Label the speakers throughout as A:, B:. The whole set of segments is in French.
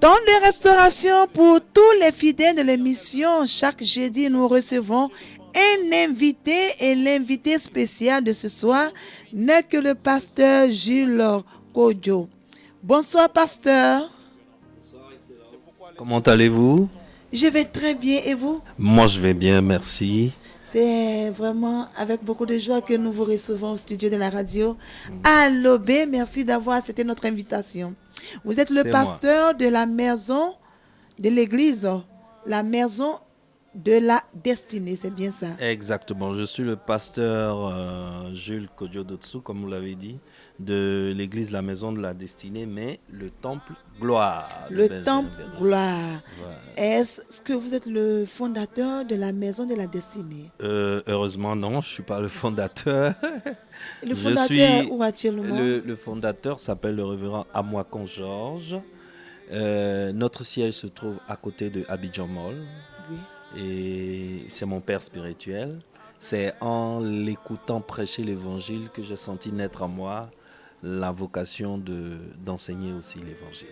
A: Temps de restauration pour tous les fidèles de l'émission. Chaque jeudi, nous recevons un invité et l'invité spécial de ce soir n'est que le pasteur Jules Kodjo. Bonsoir, pasteur.
B: Comment allez-vous?
A: Je vais très bien et vous?
B: Moi, je vais bien, merci.
A: C'est vraiment avec beaucoup de joie que nous vous recevons au studio de la radio à l'Aubé. Merci d'avoir accepté notre invitation. Vous êtes le pasteur de la maison de l'église, la maison de la destinée, c'est bien ça?
B: Exactement, je suis le pasteur Jules Kodjo Dotsu, comme vous l'avez dit, de l'église La Maison de la Destinée, mais le temple Gloire.
A: Le temple Gloire.
B: Voilà.
A: Est-ce que vous êtes le fondateur de la Maison de la Destinée?
B: Heureusement, non, je ne suis pas le fondateur.
A: Le fondateur, où actuellement?
B: Le fondateur s'appelle le révérend Amouakon Georges. Notre siège se trouve à côté de Abidjan Mall.
A: Oui.
B: Et c'est mon père spirituel. C'est en l'écoutant prêcher l'évangile que j'ai senti naître en moi la vocation d'enseigner aussi l'évangile.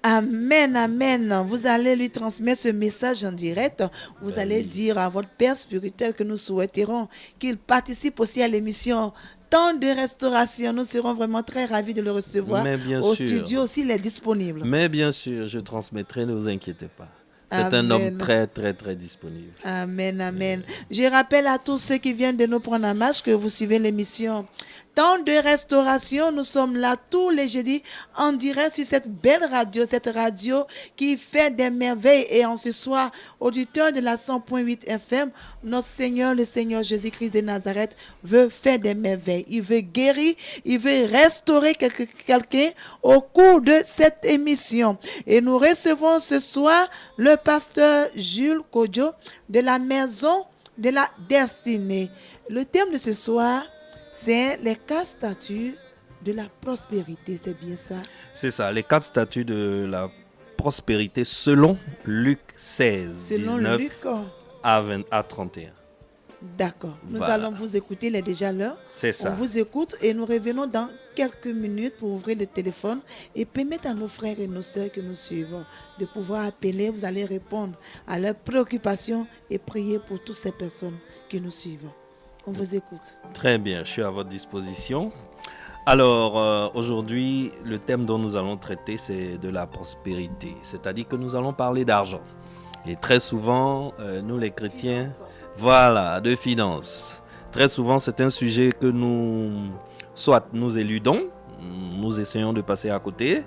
A: Amen, amen. Vous allez lui transmettre ce message en direct. Vous allez dire à votre père spirituel que nous souhaiterons qu'il participe aussi à l'émission Temps de restauration. Nous serons vraiment très ravis de le recevoir au studio s'il est disponible.
B: Mais bien sûr, je transmettrai, ne vous inquiétez pas. C'est un homme très, très, très disponible.
A: Amen, amen. Je rappelle à tous ceux qui viennent de nous prendre en marche que vous suivez l'émission Temps de restauration. Nous sommes là tous les jeudis en direct sur cette belle radio, cette radio qui fait des merveilles. Et en ce soir, auditeur de la 100.8 FM, notre Seigneur, le Seigneur Jésus-Christ de Nazareth, veut faire des merveilles. Il veut guérir, il veut restaurer quelqu'un au cours de cette émission. Et nous recevons ce soir le pasteur Jules Kodjo de la Maison de la Destinée. Le thème de ce soir, c'est les 4 statuts de la prospérité, c'est bien ça?
B: C'est ça, les 4 statuts de la prospérité selon Luc 16,
A: selon
B: 19
A: Luc
B: à 31.
A: D'accord, nous allons vous écouter, il est déjà l'heure.
B: C'est ça.
A: On vous écoute et nous revenons dans quelques minutes pour ouvrir le téléphone et permettre à nos frères et nos sœurs que nous suivons de pouvoir appeler. Vous allez répondre à leurs préoccupations et prier pour toutes ces personnes qui nous suivent. On vous écoute.
B: Très bien, je suis à votre disposition. Alors, aujourd'hui, le thème dont nous allons traiter, c'est de la prospérité. C'est-à-dire que nous allons parler d'argent. Et très souvent, nous les chrétiens, de finances. Très souvent, c'est un sujet que soit nous éludons, nous essayons de passer à côté,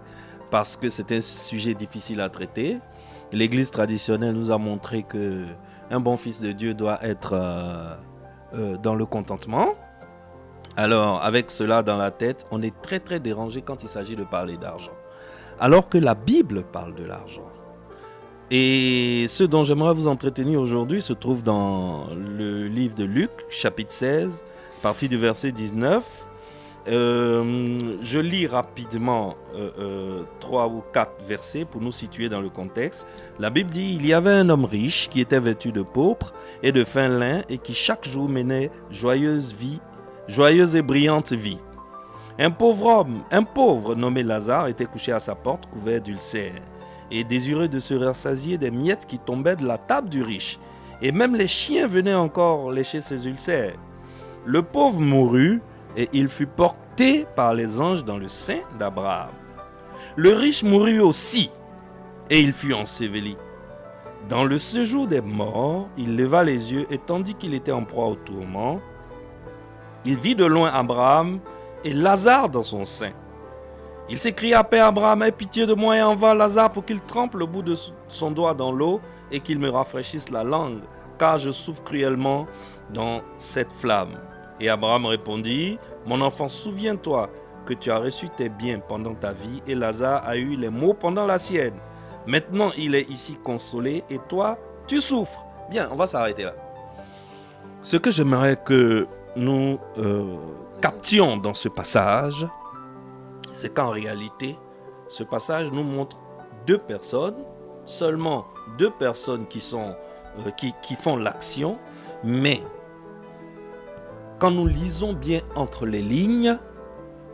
B: parce que c'est un sujet difficile à traiter. L'Église traditionnelle nous a montré qu'un bon fils de Dieu doit être dans le contentement. Alors, avec cela dans la tête, on est très très dérangé quand il s'agit de parler d'argent. Alors que la Bible parle de l'argent. Et ce dont j'aimerais vous entretenir aujourd'hui se trouve dans le livre de Luc, chapitre 16, partie du verset 19. Je lis rapidement 3 ou 4 versets pour nous situer dans le contexte. La Bible dit: il y avait un homme riche qui était vêtu de pourpre et de fin lin et qui chaque jour menait joyeuse et brillante vie. Un pauvre nommé Lazare était couché à sa porte couvert d'ulcères et désireux de se rassasier des miettes qui tombaient de la table du riche. Et même les chiens venaient encore lécher ses ulcères. Le pauvre mourut et il fut porté par les anges dans le sein d'Abraham. Le riche mourut aussi, et il fut enseveli. Dans le séjour des morts, il leva les yeux, et tandis qu'il était en proie au tourment, il vit de loin Abraham et Lazare dans son sein. Il s'écria: Père Abraham, aie pitié de moi et envoie Lazare pour qu'il trempe le bout de son doigt dans l'eau et qu'il me rafraîchisse la langue, car je souffre cruellement dans cette flamme. Et Abraham répondit: Mon enfant, souviens-toi que tu as reçu tes biens pendant ta vie et Lazare a eu les maux pendant la sienne. Maintenant, il est ici consolé et toi, tu souffres. Bien, on va s'arrêter là. Ce que j'aimerais que nous captions dans ce passage, c'est qu'en réalité, ce passage nous montre 2 personnes, seulement 2 personnes qui font l'action, mais quand nous lisons bien entre les lignes,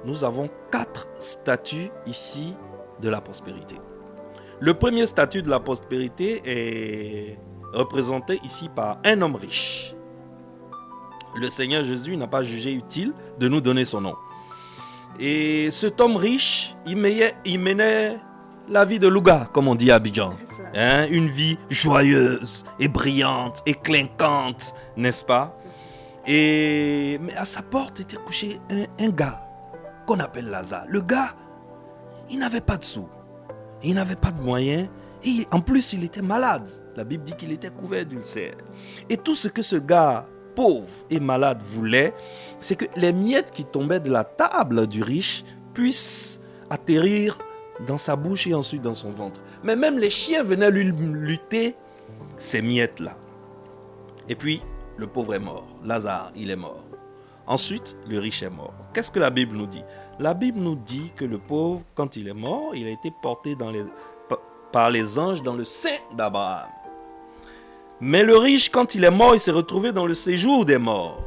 B: nous avons 4 statuts ici de la prospérité. Le premier statut de la prospérité est représenté ici par un homme riche. Le Seigneur Jésus n'a pas jugé utile de nous donner son nom. Et cet homme riche, il menait la vie de Louga, comme on dit à Abidjan. Une vie joyeuse et brillante et clinquante, n'est-ce pas? Mais à sa porte était couché un gars qu'on appelle Lazare. Le gars, il n'avait pas de sous, il n'avait pas de moyens, et en plus il était malade. La Bible dit qu'il était couvert d'ulcères. Et tout ce que ce gars pauvre et malade voulait, c'est que les miettes qui tombaient de la table du riche puissent atterrir dans sa bouche et ensuite dans son ventre. Mais même les chiens venaient lui lutter ces miettes-là. Et puis, le pauvre est mort. Lazare, il est mort. Ensuite, le riche est mort. Qu'est-ce que la Bible nous dit? La Bible nous dit que le pauvre, quand il est mort, il a été porté par les anges dans le sein d'Abraham. Mais le riche, quand il est mort, il s'est retrouvé dans le séjour des morts.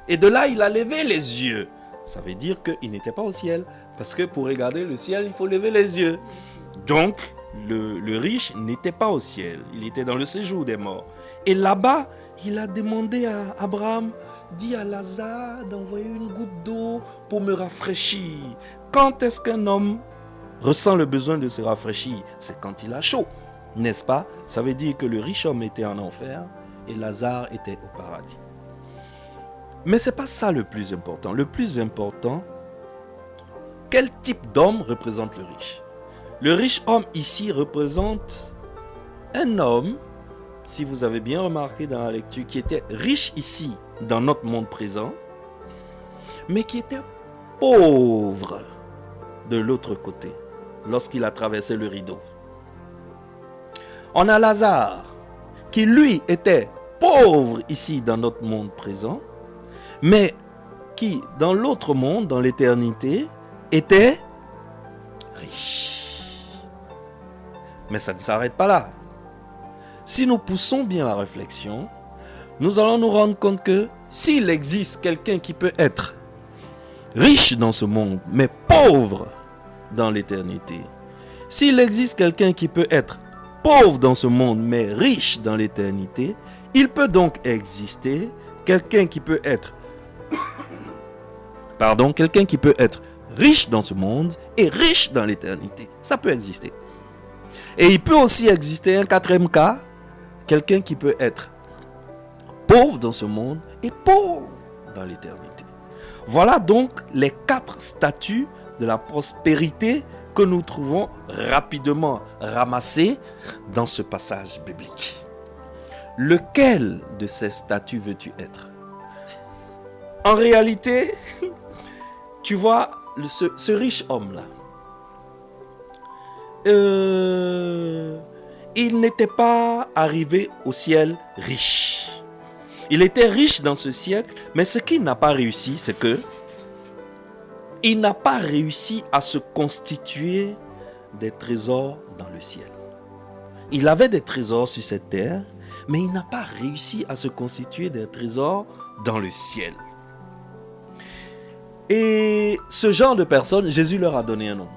B: Et de là, il a levé les yeux. Ça veut dire qu'il n'était pas au ciel. Parce que pour regarder le ciel, il faut lever les yeux. Donc, le riche n'était pas au ciel. Il était dans le séjour des morts. Et là-bas, il a demandé à Abraham, dit à Lazare d'envoyer une goutte d'eau pour me rafraîchir. Quand est-ce qu'un homme ressent le besoin de se rafraîchir? C'est quand il a chaud, n'est-ce pas? Ça veut dire que le riche homme était en enfer et Lazare était au paradis. Mais ce n'est pas ça le plus important. Le plus important, quel type d'homme représente le riche? Le riche homme ici représente un homme, si vous avez bien remarqué dans la lecture, qui était riche ici, dans notre monde présent, mais qui était pauvre de l'autre côté, lorsqu'il a traversé le rideau. On a Lazare, qui lui était pauvre ici, dans notre monde présent, mais qui, dans l'autre monde, dans l'éternité, était riche. Mais ça ne s'arrête pas là. Si nous poussons bien la réflexion, nous allons nous rendre compte que s'il existe quelqu'un qui peut être riche dans ce monde, mais pauvre dans l'éternité, s'il existe quelqu'un qui peut être pauvre dans ce monde, mais riche dans l'éternité, il peut donc exister quelqu'un qui peut être quelqu'un qui peut être riche dans ce monde et riche dans l'éternité. Ça peut exister. Et il peut aussi exister un quatrième cas, quelqu'un qui peut être pauvre dans ce monde et pauvre dans l'éternité. Voilà donc les 4 statuts de la prospérité que nous trouvons rapidement ramassés dans ce passage biblique. Lequel de ces statuts veux-tu être? En réalité, tu vois, ce riche homme-là, il n'était pas arrivé au ciel riche. Il était riche dans ce siècle, mais ce qu'il n'a pas réussi, c'est que il n'a pas réussi à se constituer des trésors dans le ciel. Il avait des trésors sur cette terre, mais il n'a pas réussi à se constituer des trésors dans le ciel. Et ce genre de personnes, Jésus leur a donné un nom.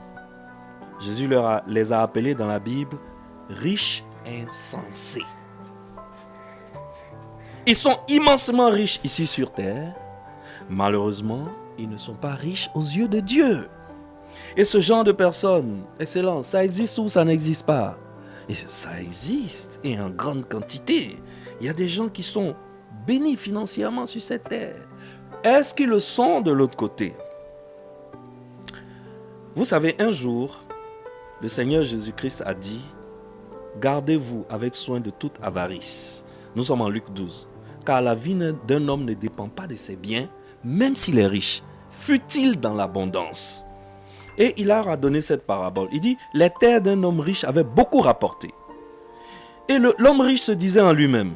B: Jésus les a appelés dans la Bible riches insensés. Ils sont immensément riches ici sur terre. Malheureusement, ils ne sont pas riches aux yeux de Dieu. Et ce genre de personnes, excellence, ça existe ou ça n'existe pas? Et ça existe, et en grande quantité. Il y a des gens qui sont bénis financièrement sur cette terre. Est-ce qu'ils le sont de l'autre côté? Vous savez, un jour, le Seigneur Jésus-Christ a dit, gardez-vous avec soin de toute avarice. Nous sommes en Luc 12. Car la vie d'un homme ne dépend pas de ses biens, même s'il est riche, fût-il dans l'abondance. Et il leur a donné cette parabole. Il dit, les terres d'un homme riche avaient beaucoup rapporté. Et l'homme riche se disait en lui-même,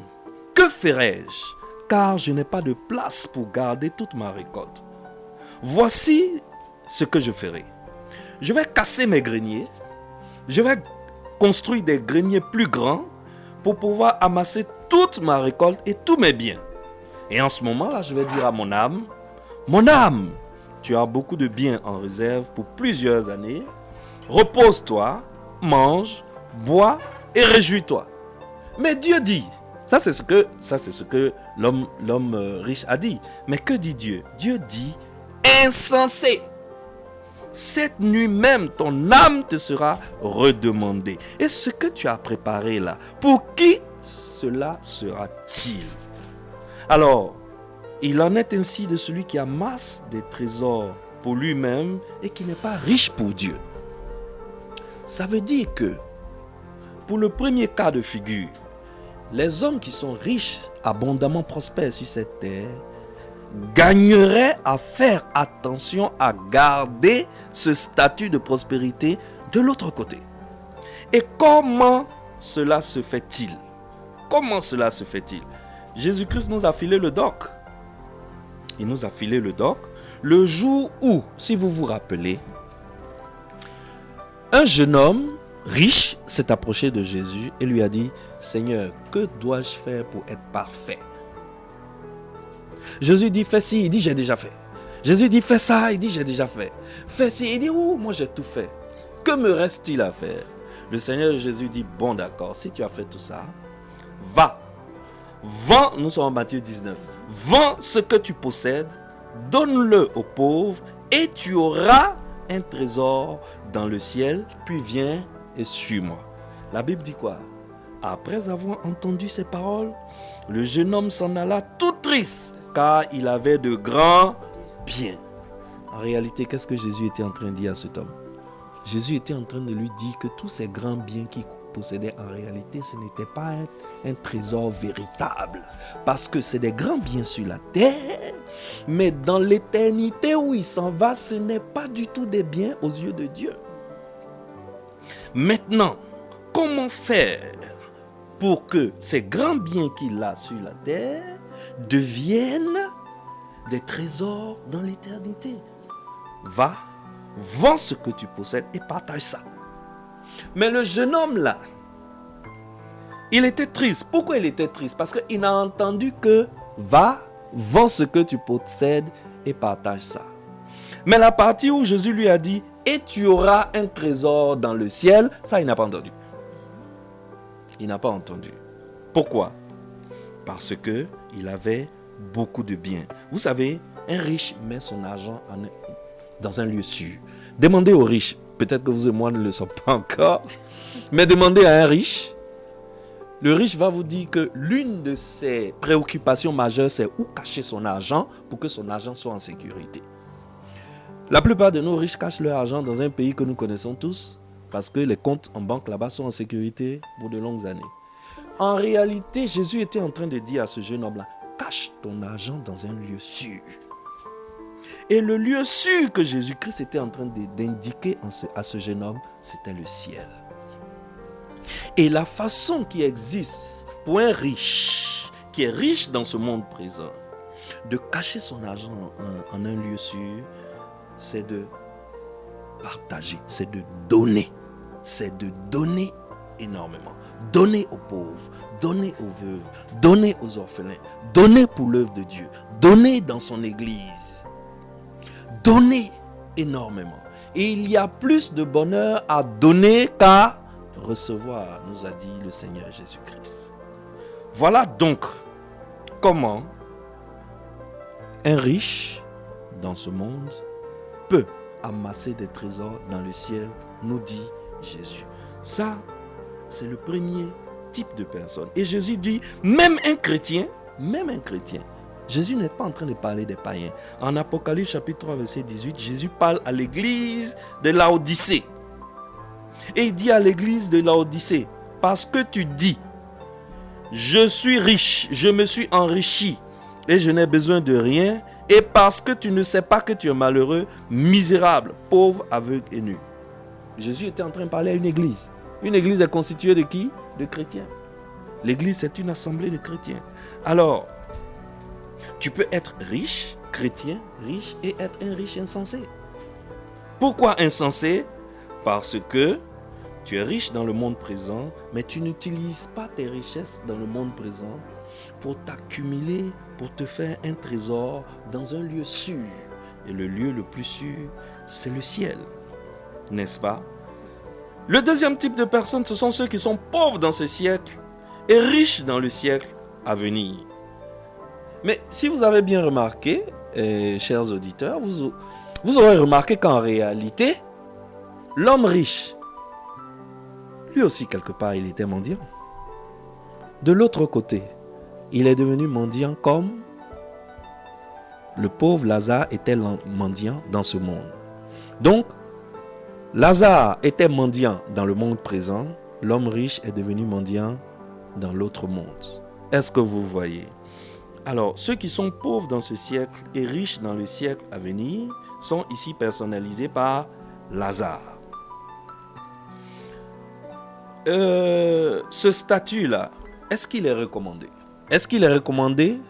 B: que ferai-je? Car je n'ai pas de place pour garder toute ma récolte. Voici ce que je ferai. Je vais casser mes greniers. Je vais construire des greniers plus grands pour pouvoir amasser toute ma récolte et tous mes biens. Et en ce moment-là, je vais dire à mon âme, tu as beaucoup de biens en réserve pour plusieurs années. Repose-toi, mange, bois et réjouis-toi. Mais Dieu dit, ça c'est ce que l'homme riche a dit. Mais que dit Dieu? Dieu dit, insensé. Cette nuit même, ton âme te sera redemandée. Et ce que tu as préparé là, pour qui cela sera-t-il? Alors, il en est ainsi de celui qui amasse des trésors pour lui-même et qui n'est pas riche pour Dieu. Ça veut dire que, pour le premier cas de figure, les hommes qui sont riches, abondamment prospères sur cette terre, gagneraient à faire attention à garder ce statut de prospérité de l'autre côté. Et comment cela se fait-il? Comment cela se fait-il? Jésus-Christ nous a filé le doc. Il nous a filé le doc le jour où, si vous vous rappelez, un jeune homme riche s'est approché de Jésus et lui a dit, Seigneur, que dois-je faire pour être parfait? Jésus dit, fais ci, il dit, j'ai déjà fait. Jésus dit, fais ça, il dit, j'ai déjà fait. Fais ci, il dit, oh, moi j'ai tout fait. Que me reste-t-il à faire? Le Seigneur Jésus dit, bon d'accord, si tu as fait tout ça, va, vends, nous sommes en Matthieu 19, vends ce que tu possèdes, donne-le aux pauvres et tu auras un trésor dans le ciel, puis viens et suis-moi. La Bible dit quoi? Après avoir entendu ces paroles, le jeune homme s'en alla tout triste, car il avait de grands biens. En réalité, qu'est-ce que Jésus était en train de dire à cet homme? Jésus était en train de lui dire que tous ces grands biens qu'il possédait, en réalité, ce n'était pas un trésor véritable. Parce que c'est des grands biens sur la terre, mais dans l'éternité où il s'en va, ce n'est pas du tout des biens aux yeux de Dieu. Maintenant, comment faire pour que ces grands biens qu'il a sur la terre deviennent des trésors dans l'éternité? Va, vends ce que tu possèdes et partage ça. Mais le jeune homme là, il était triste. Pourquoi il était triste? Parce qu'il n'a entendu que va, vends ce que tu possèdes et partage ça. Mais la partie où Jésus lui a dit et tu auras un trésor dans le ciel, ça il n'a pas entendu. Il n'a pas entendu. Pourquoi? Parce que il avait beaucoup de biens. Vous savez, un riche met son argent dans un lieu sûr. Demandez aux riches, peut-être que vous et moi ne le sommes pas encore, mais demandez à un riche. Le riche va vous dire que l'une de ses préoccupations majeures, c'est où cacher son argent pour que son argent soit en sécurité. La plupart de nos riches cachent leur argent dans un pays que nous connaissons tous, parce que les comptes en banque là-bas sont en sécurité pour de longues années. En réalité, Jésus était en train de dire à ce jeune homme-là, cache ton argent dans un lieu sûr. Et le lieu sûr que Jésus-Christ était en train d'indiquer à ce jeune homme, c'était le ciel. Et la façon qui existe pour un riche, qui est riche dans ce monde présent, de cacher son argent en un lieu sûr, c'est de partager, c'est de donner. C'est de donner énormément. Donner aux pauvres, donner aux veuves, donner aux orphelins, donner pour l'œuvre de Dieu, donner dans son église. Donner énormément. Et il y a plus de bonheur à donner qu'à recevoir, nous a dit le Seigneur Jésus-Christ. Voilà donc comment un riche dans ce monde peut amasser des trésors dans le ciel, nous dit Jésus. Ça, c'est le premier type de personne. Et Jésus dit, même un chrétien, Jésus n'est pas en train de parler des païens. En Apocalypse chapitre 3 verset 18, Jésus parle à l'église de Laodicée. Et il dit à l'église de Laodicée, parce que tu dis, je suis riche, je me suis enrichi et je n'ai besoin de rien, et parce que tu ne sais pas que tu es malheureux, misérable, pauvre, aveugle et nu. Jésus était en train de parler à une église. Une église est constituée de qui? De chrétiens. L'église, c'est une assemblée de chrétiens. Alors, tu peux être riche, chrétien, riche, et être un riche insensé. Pourquoi insensé? Parce que tu es riche dans le monde présent, mais tu n'utilises pas tes richesses dans le monde présent pour t'accumuler, pour te faire un trésor dans un lieu sûr. Et le lieu le plus sûr, c'est le ciel. N'est-ce pas? Le deuxième type de personnes, ce sont ceux qui sont pauvres dans ce siècle et riches dans le siècle à venir. Mais si vous avez bien remarqué, chers auditeurs, vous aurez remarqué qu'en réalité, l'homme riche, lui aussi quelque part, il était mendiant. De l'autre côté, il est devenu mendiant comme le pauvre Lazare était mendiant dans ce monde. Donc, Lazare était mendiant dans le monde présent, l'homme riche est devenu mendiant dans l'autre monde. Est-ce que vous voyez? Alors, ceux qui sont pauvres dans ce siècle et riches dans le siècle à venir sont ici personnalisés par Lazare. Ce statut-là, est-ce qu'il est recommandé? Est-ce qu'il est recommandé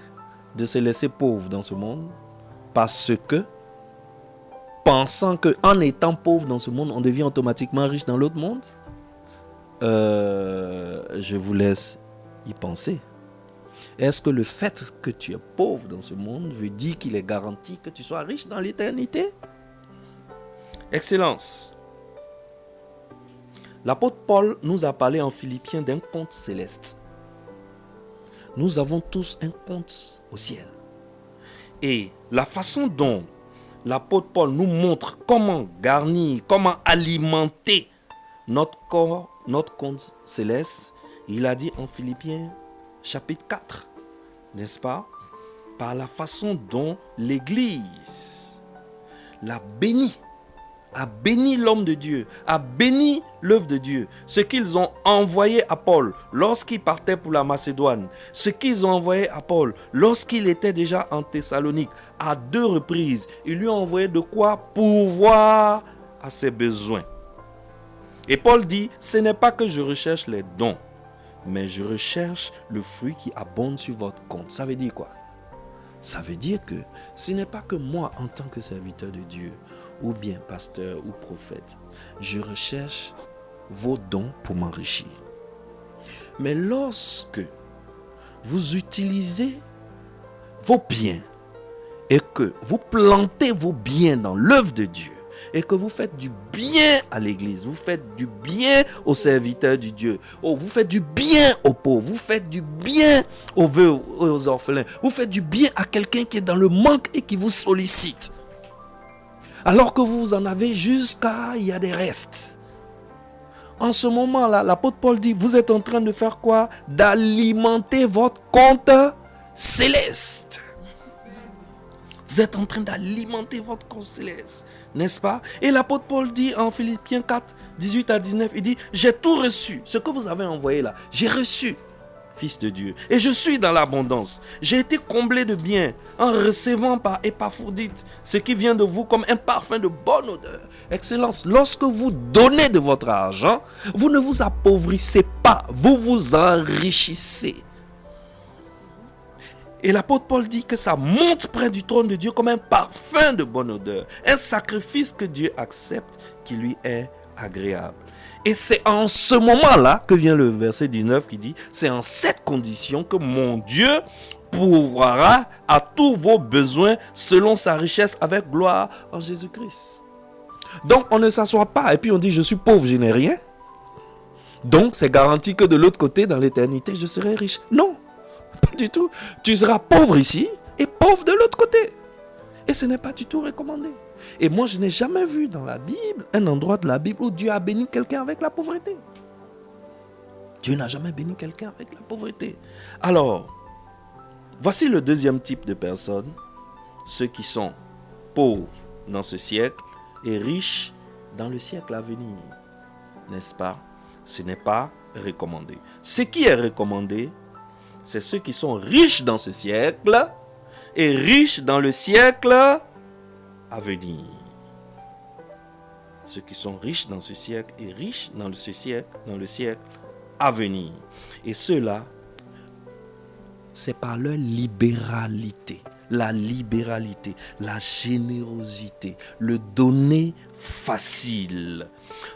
B: de se laisser pauvre dans ce monde parce que, pensant qu'en étant pauvre dans ce monde, on devient automatiquement riche dans l'autre monde? Je vous laisse y penser. Est-ce que le fait que tu es pauvre dans ce monde veut dire qu'il est garanti que tu sois riche dans l'éternité? Excellence. L'apôtre Paul nous a parlé en Philippiens d'un compte céleste. Nous avons tous un compte au ciel. Et la façon dont l'apôtre Paul nous montre comment garnir, comment alimenter notre corps, notre compte céleste, il a dit en Philippiens chapitre 4, n'est-ce pas? Par la façon dont l'Église l'a béni, a béni l'homme de Dieu, a béni l'œuvre de Dieu. Ce qu'ils ont envoyé à Paul lorsqu'il partait pour la Macédoine, ce qu'ils ont envoyé à Paul lorsqu'il était déjà en Thessalonique, à 2 reprises, ils lui ont envoyé de quoi pourvoir à ses besoins. Et Paul dit, ce n'est pas que je recherche les dons, mais je recherche le fruit qui abonde sur votre compte. Ça veut dire quoi? Ça veut dire que ce n'est pas que moi, en tant que serviteur de Dieu, ou bien pasteur ou prophète, je recherche vos dons pour m'enrichir. Mais lorsque vous utilisez vos biens et que vous plantez vos biens dans l'œuvre de Dieu, et que vous faites du bien à l'église, vous faites du bien aux serviteurs du Dieu, vous faites du bien aux pauvres, vous faites du bien aux veuves, aux orphelins, vous faites du bien à quelqu'un qui est dans le manque et qui vous sollicite. Alors que vous en avez jusqu'à, il y a des restes. En ce moment-là, l'apôtre Paul dit, vous êtes en train de faire quoi? D'alimenter votre compte céleste. Vous êtes en train d'alimenter votre compte céleste, n'est-ce pas? Et l'apôtre Paul dit en Philippiens 4, 18 à 19, il dit, j'ai tout reçu, ce que vous avez envoyé là, j'ai reçu, fils de Dieu, et je suis dans l'abondance. J'ai été comblé de biens en recevant par Épaphrodite ce qui vient de vous comme un parfum de bonne odeur. Excellence, lorsque vous donnez de votre argent, vous ne vous appauvrissez pas, vous vous enrichissez. Et l'apôtre Paul dit que ça monte près du trône de Dieu comme un parfum de bonne odeur. Un sacrifice que Dieu accepte, qui lui est agréable. Et c'est en ce moment-là que vient le verset 19 qui dit, c'est en cette condition que mon Dieu pourvoira à tous vos besoins selon sa richesse avec gloire en Jésus-Christ. Donc on ne s'assoit pas et puis on dit, je suis pauvre, je n'ai rien. Donc c'est garanti que de l'autre côté, dans l'éternité, je serai riche. Non. Pas du tout. Tu seras pauvre ici et pauvre de l'autre côté. Et ce n'est pas du tout recommandé. Et moi, je n'ai jamais vu dans la Bible un endroit de la Bible où Dieu a béni quelqu'un avec la pauvreté. Dieu n'a jamais béni quelqu'un avec la pauvreté. Alors, voici le deuxième type de personnes. Ceux qui sont pauvres dans ce siècle et riches dans le siècle à venir. N'est-ce pas? Ce n'est pas recommandé. Ce qui est recommandé, c'est ceux qui sont riches dans ce siècle et riches dans le siècle à venir. Ceux qui sont riches dans ce siècle et riches dans le siècle à venir. Et ceux-là, c'est par leur libéralité, la générosité, le donner facile.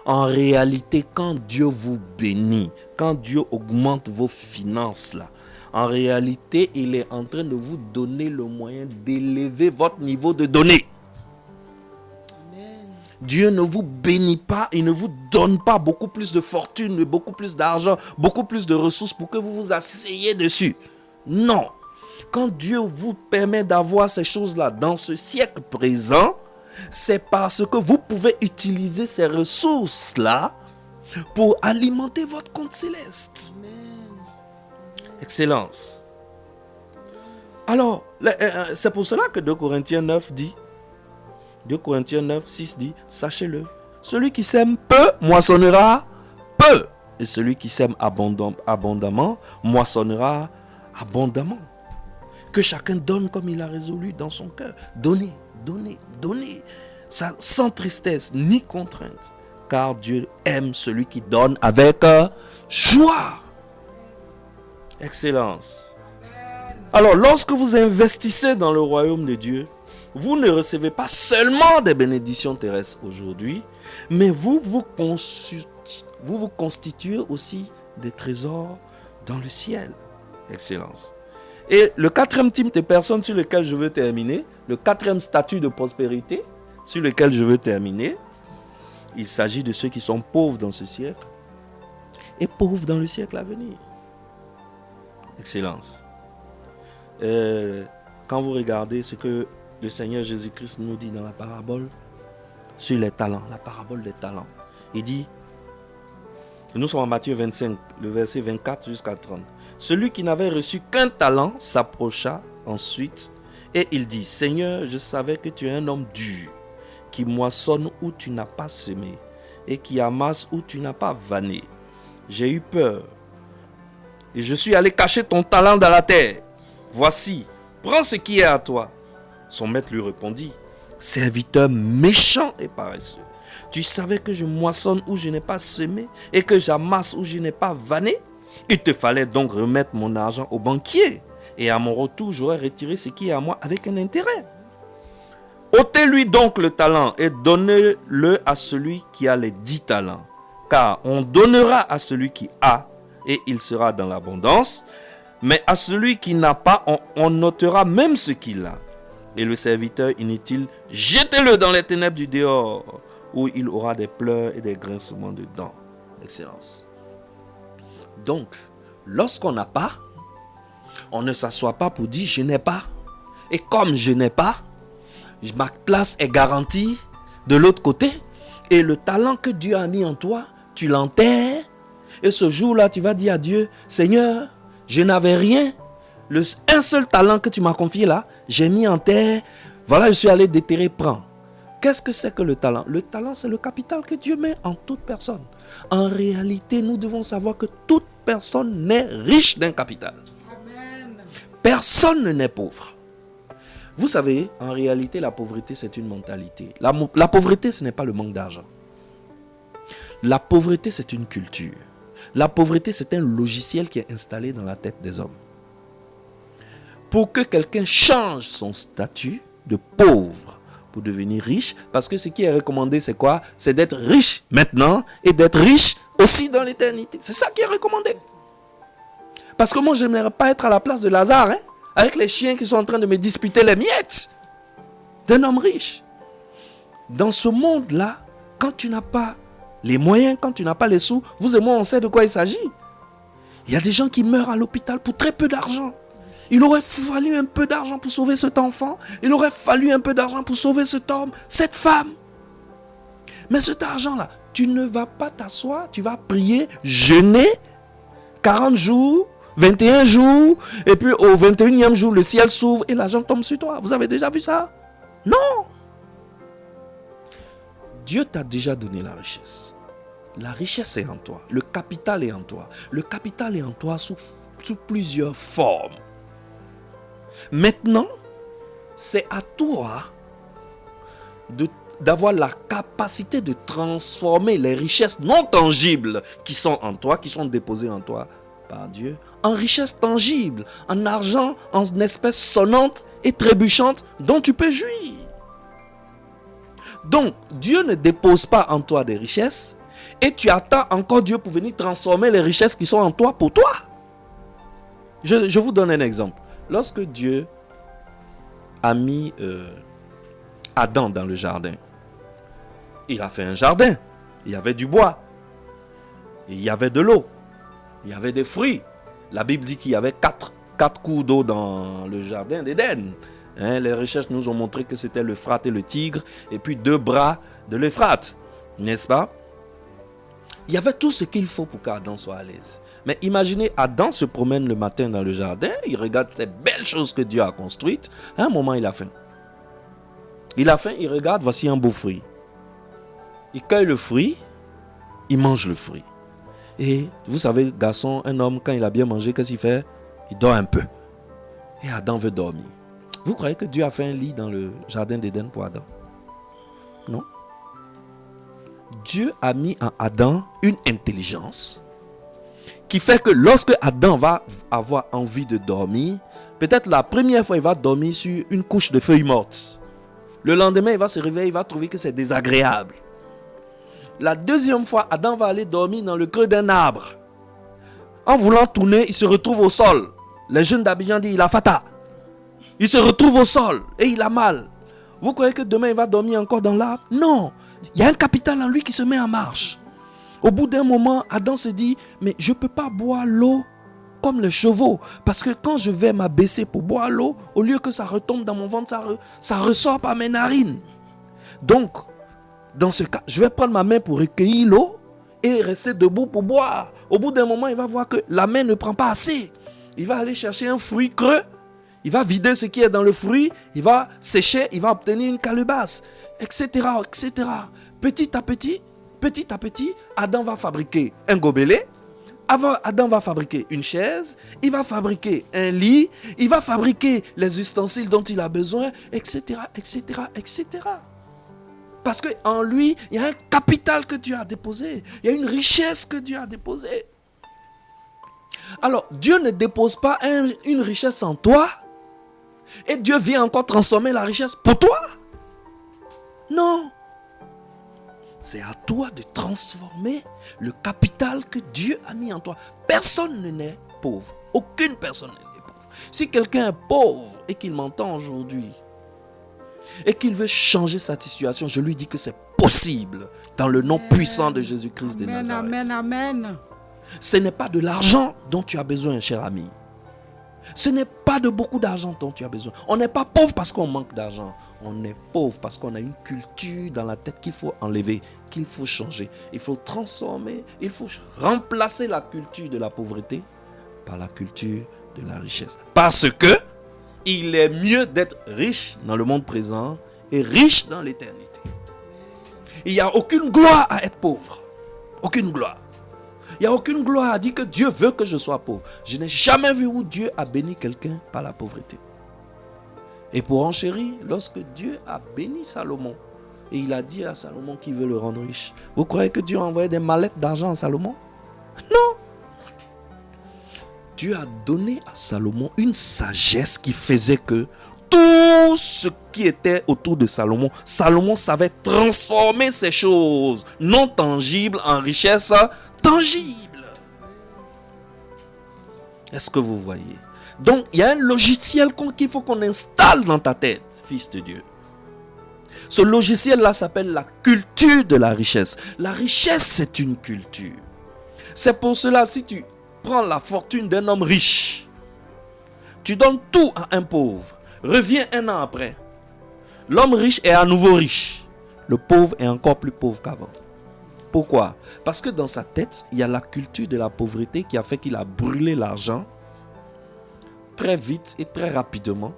B: En réalité, quand Dieu vous bénit, quand Dieu augmente vos finances là, en réalité, il est en train de vous donner le moyen d'élever votre niveau de donner.
A: Amen.
B: Dieu ne vous bénit pas, il ne vous donne pas beaucoup plus de fortune, beaucoup plus d'argent, beaucoup plus de ressources pour que vous vous asseyez dessus. Non. Quand Dieu vous permet d'avoir ces choses-là dans ce siècle présent, c'est parce que vous pouvez utiliser ces ressources-là pour alimenter votre compte céleste. Excellence. Alors, c'est pour cela que 2 Corinthiens 9 dit, 2 Corinthiens 9, 6 dit, sachez-le, celui qui sème peu moissonnera peu, et celui qui sème abondamment moissonnera abondamment. Que chacun donne comme il a résolu dans son cœur. Donnez, donnez, donnez, ça, sans tristesse ni contrainte, car Dieu aime celui qui donne avec joie. Excellence. Alors, lorsque vous investissez dans le royaume de Dieu, vous ne recevez pas seulement des bénédictions terrestres aujourd'hui, mais vous vous constituez aussi des trésors dans le ciel. Excellence. Et le quatrième type de personnes sur lequel je veux terminer, le quatrième statut de prospérité sur lequel je veux terminer, il s'agit de ceux qui sont pauvres dans ce siècle et pauvres dans le siècle à venir. Excellence. Quand vous regardez ce que le Seigneur Jésus-Christ nous dit dans la parabole sur les talents, la parabole des talents, il dit, nous sommes en Matthieu 25, le verset 24 jusqu'à 30. Celui qui n'avait reçu qu'un talent s'approcha ensuite et il dit, Seigneur, je savais que tu es un homme dur, qui moissonne où tu n'as pas semé et qui amasse où tu n'as pas vanné. J'ai eu peur et je suis allé cacher ton talent dans la terre. Voici, prends ce qui est à toi. Son maître lui répondit, serviteur méchant et paresseux, tu savais que je moissonne où je n'ai pas semé et que j'amasse où je n'ai pas vanné. Il te fallait donc remettre mon argent au banquier et à mon retour, j'aurais retiré ce qui est à moi avec un intérêt. Ôtez-lui donc le talent et donnez-le à celui qui a les 10 talents, car on donnera à celui qui a et il sera dans l'abondance, mais à celui qui n'a pas, on ôtera même ce qu'il a. Et le serviteur inutile, jetez-le dans les ténèbres du dehors, où il aura des pleurs et des grincements de dents. Excellence. Donc, lorsqu'on n'a pas, on ne s'assoit pas pour dire je n'ai pas. Et comme je n'ai pas, ma place est garantie de l'autre côté. Et le talent que Dieu a mis en toi, tu l'enterres. Et ce jour-là, tu vas dire à Dieu, Seigneur, je n'avais rien. Un seul talent que tu m'as confié là, j'ai mis en terre. Voilà, je suis allé déterrer, prends. Qu'est-ce que c'est que le talent? Le talent, c'est le capital que Dieu met en toute personne. En réalité, nous devons savoir que toute personne n'est riche d'un capital. Amen. Personne n'est pauvre. Vous savez, en réalité, la pauvreté, c'est une mentalité. La pauvreté, ce n'est pas le manque d'argent. La pauvreté, c'est une culture. La pauvreté, c'est un logiciel qui est installé dans la tête des hommes. Pour que quelqu'un change son statut de pauvre pour devenir riche, parce que ce qui est recommandé, c'est quoi? C'est d'être riche maintenant et d'être riche aussi dans l'éternité. C'est ça qui est recommandé. Parce que moi, je n'aimerais pas être à la place de Lazare, hein, avec les chiens qui sont en train de me disputer les miettes d'un homme riche. Dans ce monde-là, quand tu n'as pas les moyens, quand tu n'as pas les sous, vous et moi, on sait de quoi il s'agit. Il y a des gens qui meurent à l'hôpital pour très peu d'argent. Il aurait fallu un peu d'argent pour sauver cet enfant. Il aurait fallu un peu d'argent pour sauver cet homme, cette femme. Mais cet argent-là, tu ne vas pas t'asseoir, tu vas prier, jeûner 40 jours, 21 jours, et puis au 21e jour, le ciel s'ouvre et l'argent tombe sur toi. Vous avez déjà vu ça? Non! Dieu t'a déjà donné la richesse. La richesse est en toi. Le capital est en toi. Le capital est en toi sous plusieurs formes. Maintenant, c'est à toi d'avoir la capacité de transformer les richesses non tangibles qui sont en toi, qui sont déposées en toi par Dieu, en richesses tangibles, en argent, en espèces sonnantes et trébuchantes dont tu peux jouir. Donc, Dieu ne dépose pas en toi des richesses et tu attends encore Dieu pour venir transformer les richesses qui sont en toi pour toi. Je vous donne un exemple. Lorsque Dieu a mis Adam dans le jardin, il a fait un jardin. Il y avait du bois. Il y avait de l'eau. Il y avait des fruits. La Bible dit qu'il y avait quatre cours d'eau dans le jardin d'Éden. Les recherches nous ont montré que c'était l'Euphrate et le Tigre, et puis 2 bras de l'Euphrate, n'est-ce pas? Il y avait tout ce qu'il faut pour qu'Adam soit à l'aise. Mais imaginez, Adam se promène le matin dans le jardin, il regarde ces belles choses que Dieu a construites. À un moment, il a faim. Il a faim, il regarde, voici un beau fruit. Il cueille le fruit, il mange le fruit. Et vous savez, garçon, un homme, quand il a bien mangé, qu'est-ce qu'il fait? Il dort un peu. Et Adam veut dormir. Vous croyez que Dieu a fait un lit dans le jardin d'Éden pour Adam? Non. Dieu a mis en Adam une intelligence qui fait que lorsque Adam va avoir envie de dormir, peut-être la première fois, il va dormir sur une couche de feuilles mortes. Le lendemain, il va se réveiller, il va trouver que c'est désagréable. La deuxième fois, Adam va aller dormir dans le creux d'un arbre. En voulant tourner, il se retrouve au sol. Les jeunes d'Abidjan disent, il a fata. Il se retrouve au sol et il a mal. Vous croyez que demain, il va dormir encore dans l'arbre? Non. Il y a un capital en lui qui se met en marche. Au bout d'un moment, Adam se dit, mais je ne peux pas boire l'eau comme les chevaux. Parce que quand je vais m'abaisser pour boire l'eau, au lieu que ça retombe dans mon ventre, ça ressort par mes narines. Donc, dans ce cas, je vais prendre ma main pour recueillir l'eau et rester debout pour boire. Au bout d'un moment, il va voir que la main ne prend pas assez. Il va aller chercher un fruit creux. Il va vider ce qui est dans le fruit. Il va sécher. Il va obtenir une calebasse. Etc. etc. Petit à petit, Adam va fabriquer un gobelet. Adam va fabriquer une chaise. Il va fabriquer un lit. Il va fabriquer les ustensiles dont il a besoin. Etc. etc. etc. Parce qu'en lui, il y a un capital que Dieu a déposé. Il y a une richesse que Dieu a déposée. Alors, Dieu ne dépose pas une richesse en toi. Et Dieu vient encore transformer la richesse pour toi. Non. C'est à toi de transformer le capital que Dieu a mis en toi. Personne ne naît pauvre. Aucune personne ne naît pauvre. Si quelqu'un est pauvre et qu'il m'entend aujourd'hui, et qu'il veut changer sa situation, je lui dis que c'est possible dans le nom puissant de Jésus-Christ de Nazareth.
C: Amen, amen.
B: Ce n'est pas de l'argent dont tu as besoin, cher ami. Ce n'est pas de beaucoup d'argent dont tu as besoin. On n'est pas pauvre parce qu'on manque d'argent. On est pauvre parce qu'on a une culture dans la tête qu'il faut enlever, qu'il faut changer. Il faut transformer, il faut remplacer la culture de la pauvreté par la culture de la richesse. Parce que il est mieux d'être riche dans le monde présent et riche dans l'éternité. Il n'y a aucune gloire à être pauvre. Aucune gloire. Il n'y a aucune gloire à dire que Dieu veut que je sois pauvre. Je n'ai jamais vu où Dieu a béni quelqu'un par la pauvreté. Et pour enchérir, lorsque Dieu a béni Salomon, et il a dit à Salomon qu'il veut le rendre riche, vous croyez que Dieu a envoyé des mallettes d'argent à Salomon? Non. Dieu a donné à Salomon une sagesse qui faisait que tout ce qui était autour de Salomon, Salomon savait transformer ces choses non tangibles en richesses tangibles. Est-ce que vous voyez? Donc, il y a un logiciel qu'il faut qu'on installe dans ta tête, fils de Dieu. Ce logiciel-là s'appelle la culture de la richesse. La richesse, c'est une culture. C'est pour cela, si tu prends la fortune d'un homme riche, tu donnes tout à un pauvre, reviens un an après, l'homme riche est à nouveau riche, le pauvre est encore plus pauvre qu'avant. Pourquoi? Parce que dans sa tête, il y a la culture de la pauvreté qui a fait qu'il a brûlé l'argent très vite et très rapidement.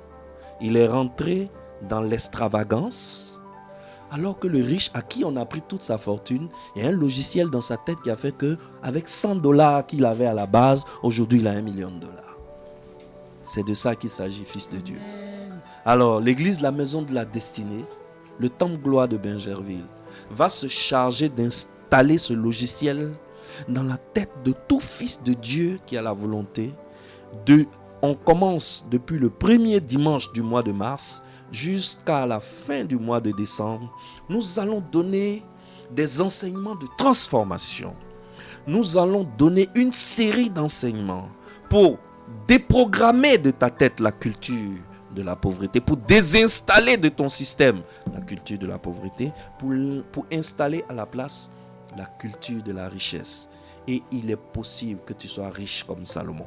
B: Il est rentré dans l'extravagance, alors que le riche à qui on a pris toute sa fortune, il y a un logiciel dans sa tête qui a fait que avec $100 qu'il avait à la base, aujourd'hui il a $1 million. C'est de ça qu'il s'agit, fils de Dieu. Alors, l'église, la maison de la destinée, le temple gloire de Bingerville, va se charger d'installer ce logiciel dans la tête de tout fils de Dieu qui a la volonté de... On commence depuis le premier dimanche du mois de mars jusqu'à la fin du mois de décembre. Nous allons donner des enseignements de transformation. Nous allons donner une série d'enseignements pour déprogrammer de ta tête la culture de la pauvreté, pour désinstaller de ton système la culture de la pauvreté, pour installer à la place la culture de la richesse. Et il est possible que tu sois riche comme Salomon.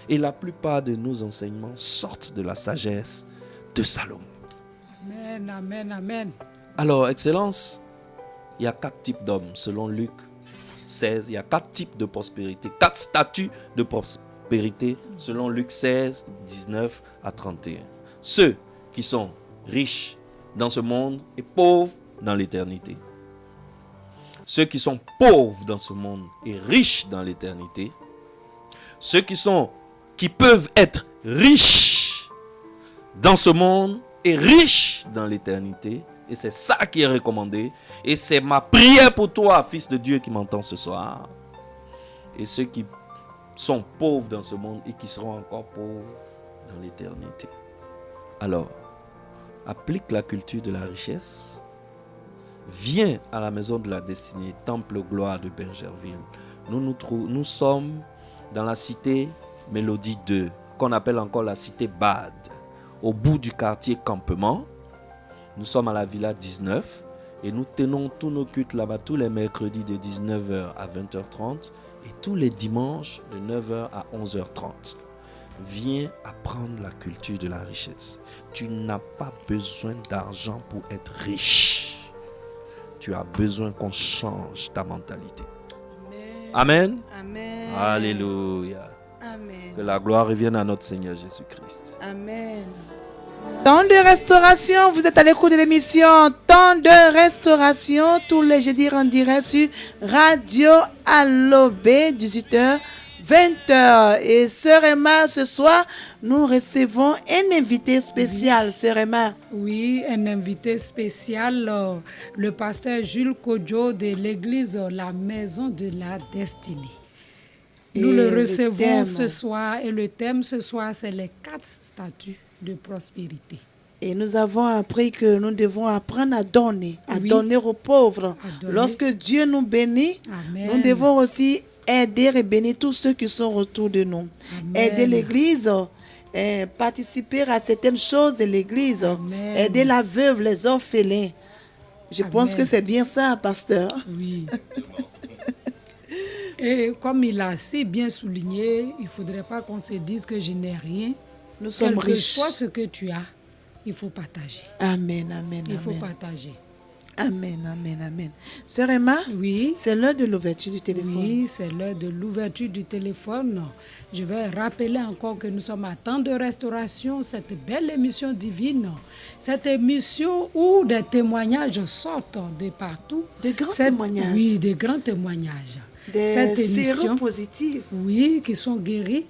B: Et la plupart de nos enseignements sortent de la sagesse de Salomon.
C: Amen, amen, amen.
B: Alors, Excellence, il y a 4 types d'hommes selon Luc 16. Il y a 4 types de prospérité, 4 statuts de prospérité selon Luc 16, 19 à 31. Ceux qui sont riches dans ce monde et pauvres dans l'éternité. Ceux qui sont pauvres dans ce monde et riches dans l'éternité. Ceux qui peuvent être riches dans ce monde et riches dans l'éternité. Et c'est ça qui est recommandé. Et c'est ma prière pour toi, fils de Dieu qui m'entend ce soir. Et ceux qui sont pauvres dans ce monde et qui seront encore pauvres dans l'éternité. Alors, applique la culture de la richesse. Viens à la maison de la destinée, temple gloire de Bergerville. Nous sommes dans la cité Mélodie 2, qu'on appelle encore la cité Bad, au bout du quartier Campement. Nous sommes à la Villa 19 et nous tenons tous nos cultes là-bas tous les mercredis de 19h à 20h30 et tous les dimanches de 9h à 11h30. Viens apprendre la culture de la richesse. Tu n'as pas besoin d'argent pour être riche. Tu as besoin qu'on change ta mentalité. Amen.
A: Amen.
B: Alléluia.
A: Amen.
B: Que la gloire revienne à notre Seigneur Jésus-Christ.
A: Amen. Temps de restauration, vous êtes à l'écoute de l'émission Temps de restauration, tous les jeudis en direct sur Radio Alobé, 18h, 20h. Et Sœur Emma, ce soir, nous recevons un invité spécial, Sœur Emma.
C: Oui, un invité spécial, le pasteur Jules Kodjo de l'église La Maison de la Destinée. Nous le recevons ce soir et le thème ce soir, c'est les 4 statuts de prospérité.
A: Et nous avons appris que nous devons apprendre à donner aux pauvres. Lorsque Dieu nous bénit,
C: Amen.
A: Nous devons aussi aider et bénir tous ceux qui sont autour de nous.
C: Amen.
A: Aider l'Église, participer à certaines choses de l'Église,
C: Amen.
A: aider la veuve, les orphelins. Je pense que c'est bien ça, pasteur.
C: Oui. Et comme il a si bien souligné, il ne faudrait pas qu'on se dise que je n'ai rien.
A: Nous sommes
C: Quel que
A: riches.
C: soit ce que tu as, il faut partager.
A: Amen, amen,
C: Il faut
A: amen.
C: partager.
A: Amen, amen, amen. Sœur Emma,
C: Oui.
A: c'est l'heure de l'ouverture du téléphone.
C: Oui, c'est l'heure de l'ouverture du téléphone. Je vais rappeler encore que nous sommes à temps de restauration, cette belle émission divine, cette émission où des témoignages sortent de partout.
A: De grands témoignages.
C: Oui, des grands témoignages.
A: Des
C: Cette émission,
A: séropositifs.
C: oui, qui sont guéris.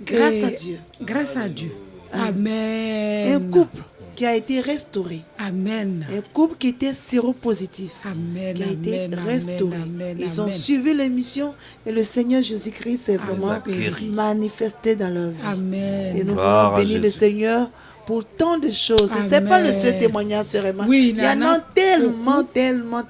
A: Grâce
C: Et-
A: à Dieu.
C: Grâce à Dieu. Amen.
A: Un couple qui a été restauré.
C: Amen.
A: Un couple qui était séropositif.
C: Amen.
A: Qui a été
C: Amen,
A: restauré.
C: amen,
A: Ils
C: amen.
A: ont suivi l'émission et le Seigneur Jésus-Christ s'est vraiment
B: guéri.
A: manifesté dans leur vie.
C: Amen.
A: Et nous
B: Gloire
A: voulons
B: à
A: bénir le
B: Jésus.
A: Seigneur pour tant de choses. Ce n'est pas le seul
C: Amen.
A: témoignage, Sœur Emma.
C: Oui,
A: il y en a tellement, tellement.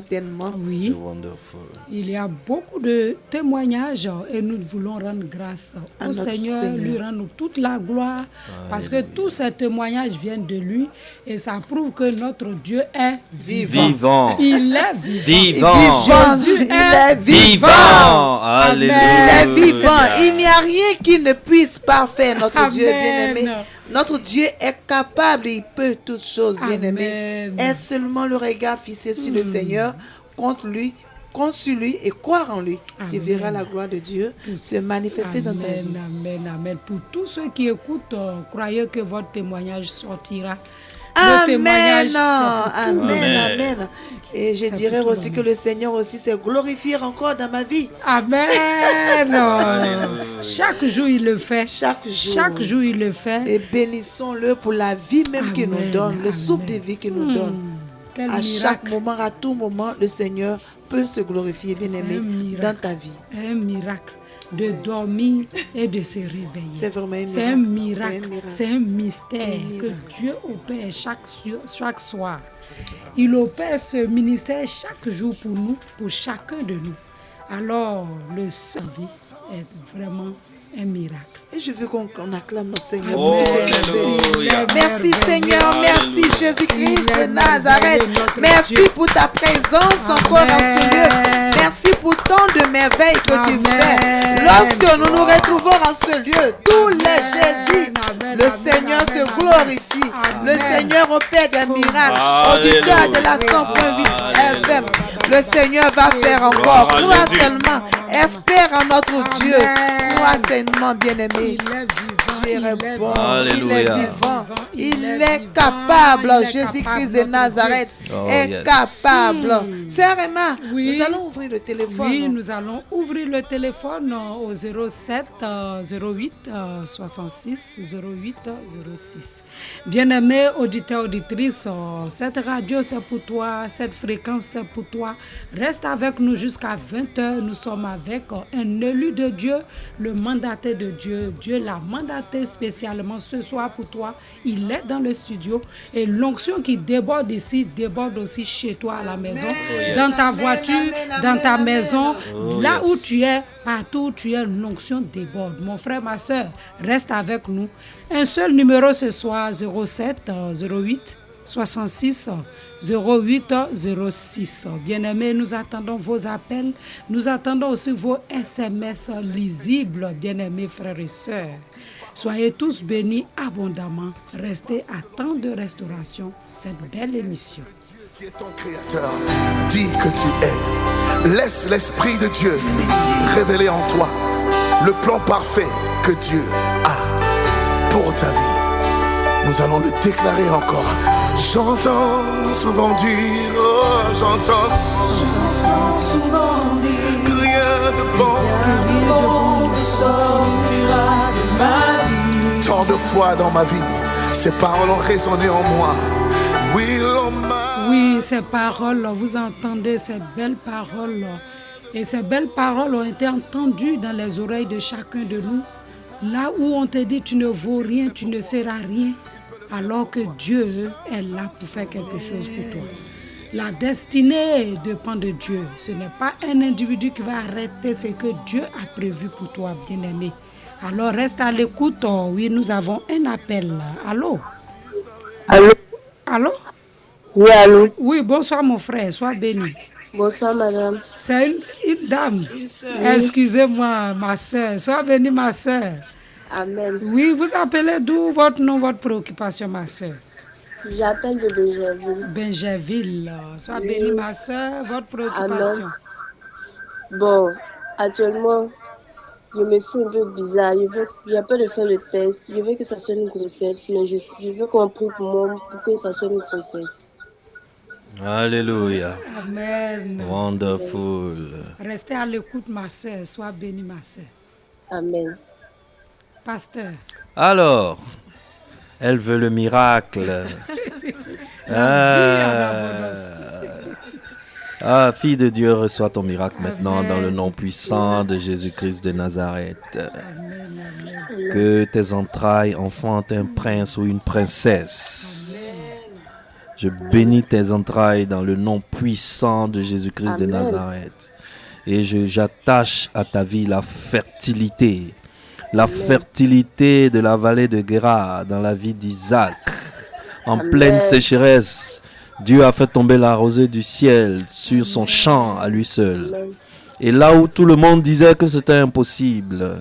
B: C'est
C: Oui,
B: wonderful.
C: il y a beaucoup de témoignages et nous voulons rendre grâce
A: À
C: au
A: notre
C: Seigneur,
A: Seigneur.
C: lui rendre toute la gloire parce que tous ces témoignages viennent de lui et ça prouve que notre Dieu est vivant.
B: Vivant.
C: Il est vivant.
B: Vivant.
C: Jésus
A: Il
C: est
A: est vivant.
B: Vivant.
A: Il
C: Amen.
A: est
B: Alléluia.
A: vivant. Il n'y a rien qui ne puisse pas faire, notre
C: Amen.
A: Dieu bien-aimé. Notre Dieu est capable, il peut toutes choses, bien-aimé.
C: Amen.
A: Est seulement le regard fixé sur le Seigneur, contre lui, compte sur lui et croire en lui. Tu
C: Amen.
A: verras la gloire de Dieu se manifester dans ta vie.
C: Amen, amen. Pour tous ceux qui écoutent, croyez que votre témoignage sortira. Le
A: Amen,
C: témoignage, c'est pour
A: amen,
C: tout.
B: Amen.
A: amen. Et je
C: C'est
A: dirais
C: pour tout
A: aussi
C: le
A: que le Seigneur aussi s'est glorifié encore dans ma vie.
C: Amen. Chaque jour, il le fait.
A: Chaque jour.
C: Chaque jour, il le fait.
A: Et bénissons-le pour la vie même qu'il nous
C: Amen,
A: donne, le souffle
C: amen.
A: de vie qu'il nous donne.
C: Quel
A: À chaque
C: miracle.
A: moment, à tout moment, le Seigneur peut se glorifier, bien-aimé,
C: C'est un miracle.
A: dans ta vie.
C: Un miracle de dormir et de se réveiller.
A: C'est vraiment un
C: C'est un
A: miracle.
C: miracle, c'est un mystère
A: C'est un
C: que
A: miracle.
C: Dieu opère chaque soir. Il opère ce ministère chaque jour pour nous, pour chacun de nous. Alors, le vie est vraiment un miracle.
A: Et je veux qu'on acclame le Seigneur.
B: Oh,
A: pour tout ce qu'il
B: alléluia.
A: fait. Merci Seigneur, merci
B: Alléluia.
A: Jésus-Christ
C: Il
A: de
C: est
A: Nazareth.
C: merveilleux, notre
A: Merci
C: Dieu.
A: pour ta présence encore dans ce lieu. Merci pour tant de merveilles que tu fais.
C: Amen.
A: Lorsque nous nous retrouvons dans ce lieu, tous les jeudis,
C: Amen,
A: le
C: amen,
A: Seigneur
C: amen,
A: se
C: amen.
A: glorifie. Le
C: Amen.
A: Seigneur opère des miracles.
B: Alléluia.
A: Auditeur de la 100.8 FM, le Seigneur va faire encore.
B: Gloire à
A: Crois
B: Jésus.
A: seulement. Espère en notre Dieu.
C: Amen.
A: Crois seulement, bien-aimé.
C: Il est vivant.
A: Dieu
C: Il
A: est
C: est
A: bon,
C: vivant.
A: il est
B: Alléluia.
A: vivant, il
C: Il
A: est
C: est vivant,
A: capable.
C: il est
A: Jésus-Christ
C: capable,
A: de
C: notre
A: Nazareth
B: Oh,
A: est
B: yes.
A: capable. Sœur Emma,
C: Oui.
A: nous allons ouvrir le téléphone.
C: Oui, nous allons ouvrir le téléphone au 07 08 66 08 06. Bien-aimés auditeurs, auditrices, cette radio c'est pour toi, cette fréquence c'est pour toi. Reste avec nous jusqu'à 20h. Nous sommes avec un élu de Dieu, le mandataire de Dieu. Dieu l'a mandaté spécialement ce soir pour toi. Il est dans le studio et l'onction qui déborde ici déborde aussi chez toi à la maison,
B: yes.
C: dans ta
A: Amen,
C: voiture,
A: amen,
C: dans ta
A: amen,
C: maison,
B: Oh,
C: là
B: yes.
C: où tu es, partout où tu es, l'onction déborde. Mon frère, ma soeur, reste avec nous. Un seul numéro ce soir, 07 08 66 08 06. Bien-aimés, nous attendons vos appels. Nous attendons aussi vos SMS lisibles, bien-aimés frères et sœurs. Soyez tous bénis abondamment. Restez à temps de restauration, cette belle émission.
D: Qui est ton créateur, dis que tu es. Laisse l'Esprit de Dieu révéler en toi le plan parfait que Dieu a pour ta vie. Nous allons le déclarer encore. J'entends souvent dire, oh, j'entends
E: Souvent dit
D: que rien de bon.
E: ne sortira de ma vie.
D: Tant de fois dans ma vie, ces paroles ont résonné en moi. Oui, l'on m'a.
C: Oui, ces paroles, vous entendez ces belles paroles. Et ces belles paroles ont été entendues dans les oreilles de chacun de nous. Là où on te dit tu ne vaux rien, tu ne seras rien, alors que Dieu est là pour faire quelque chose pour toi. La destinée dépend de Dieu. Ce n'est pas un individu qui va arrêter ce que Dieu a prévu pour toi, bien-aimé. Alors reste à l'écoute. Oui, nous avons un appel. Allô?
F: Allô?
C: Allô?
F: Oui, allô?
C: Oui, bonsoir mon frère, sois béni.
F: Bonsoir, madame.
C: C'est une dame. Excusez-moi, ma soeur. Sois bénie, ma soeur.
F: Amen.
C: Oui, vous appelez d'où votre nom, votre préoccupation, ma soeur?
F: J'appelle de Benjerville.
C: Benjerville. Sois bénie, ma soeur, votre préoccupation.
F: Bon, actuellement, je me sens un peu bizarre. J'ai peur de faire le test. Je veux que ça soit une grossesse, mais je veux qu'on prie pour moi pour que ça soit une grossesse.
B: Alléluia.
C: Amen.
B: Wonderful.
C: Restez à l'écoute, ma soeur. Sois bénie, ma soeur.
F: Amen.
C: Pasteur.
B: Alors, elle veut le miracle. Fille de Dieu, reçois ton miracle maintenant dans le nom puissant de Jésus-Christ de Nazareth. Que tes entrailles enfantent un prince ou une princesse. Je bénis tes entrailles dans le nom puissant de Jésus-Christ de
F: Amen.
B: Nazareth. Et j'attache à ta vie la fertilité. La fertilité de la vallée de Guérard dans la vie d'Isaac. En
F: Amen.
B: pleine sécheresse, Dieu a fait tomber la rosée du ciel sur son champ à lui seul.
F: Amen.
B: Et là où tout le monde disait que c'était impossible,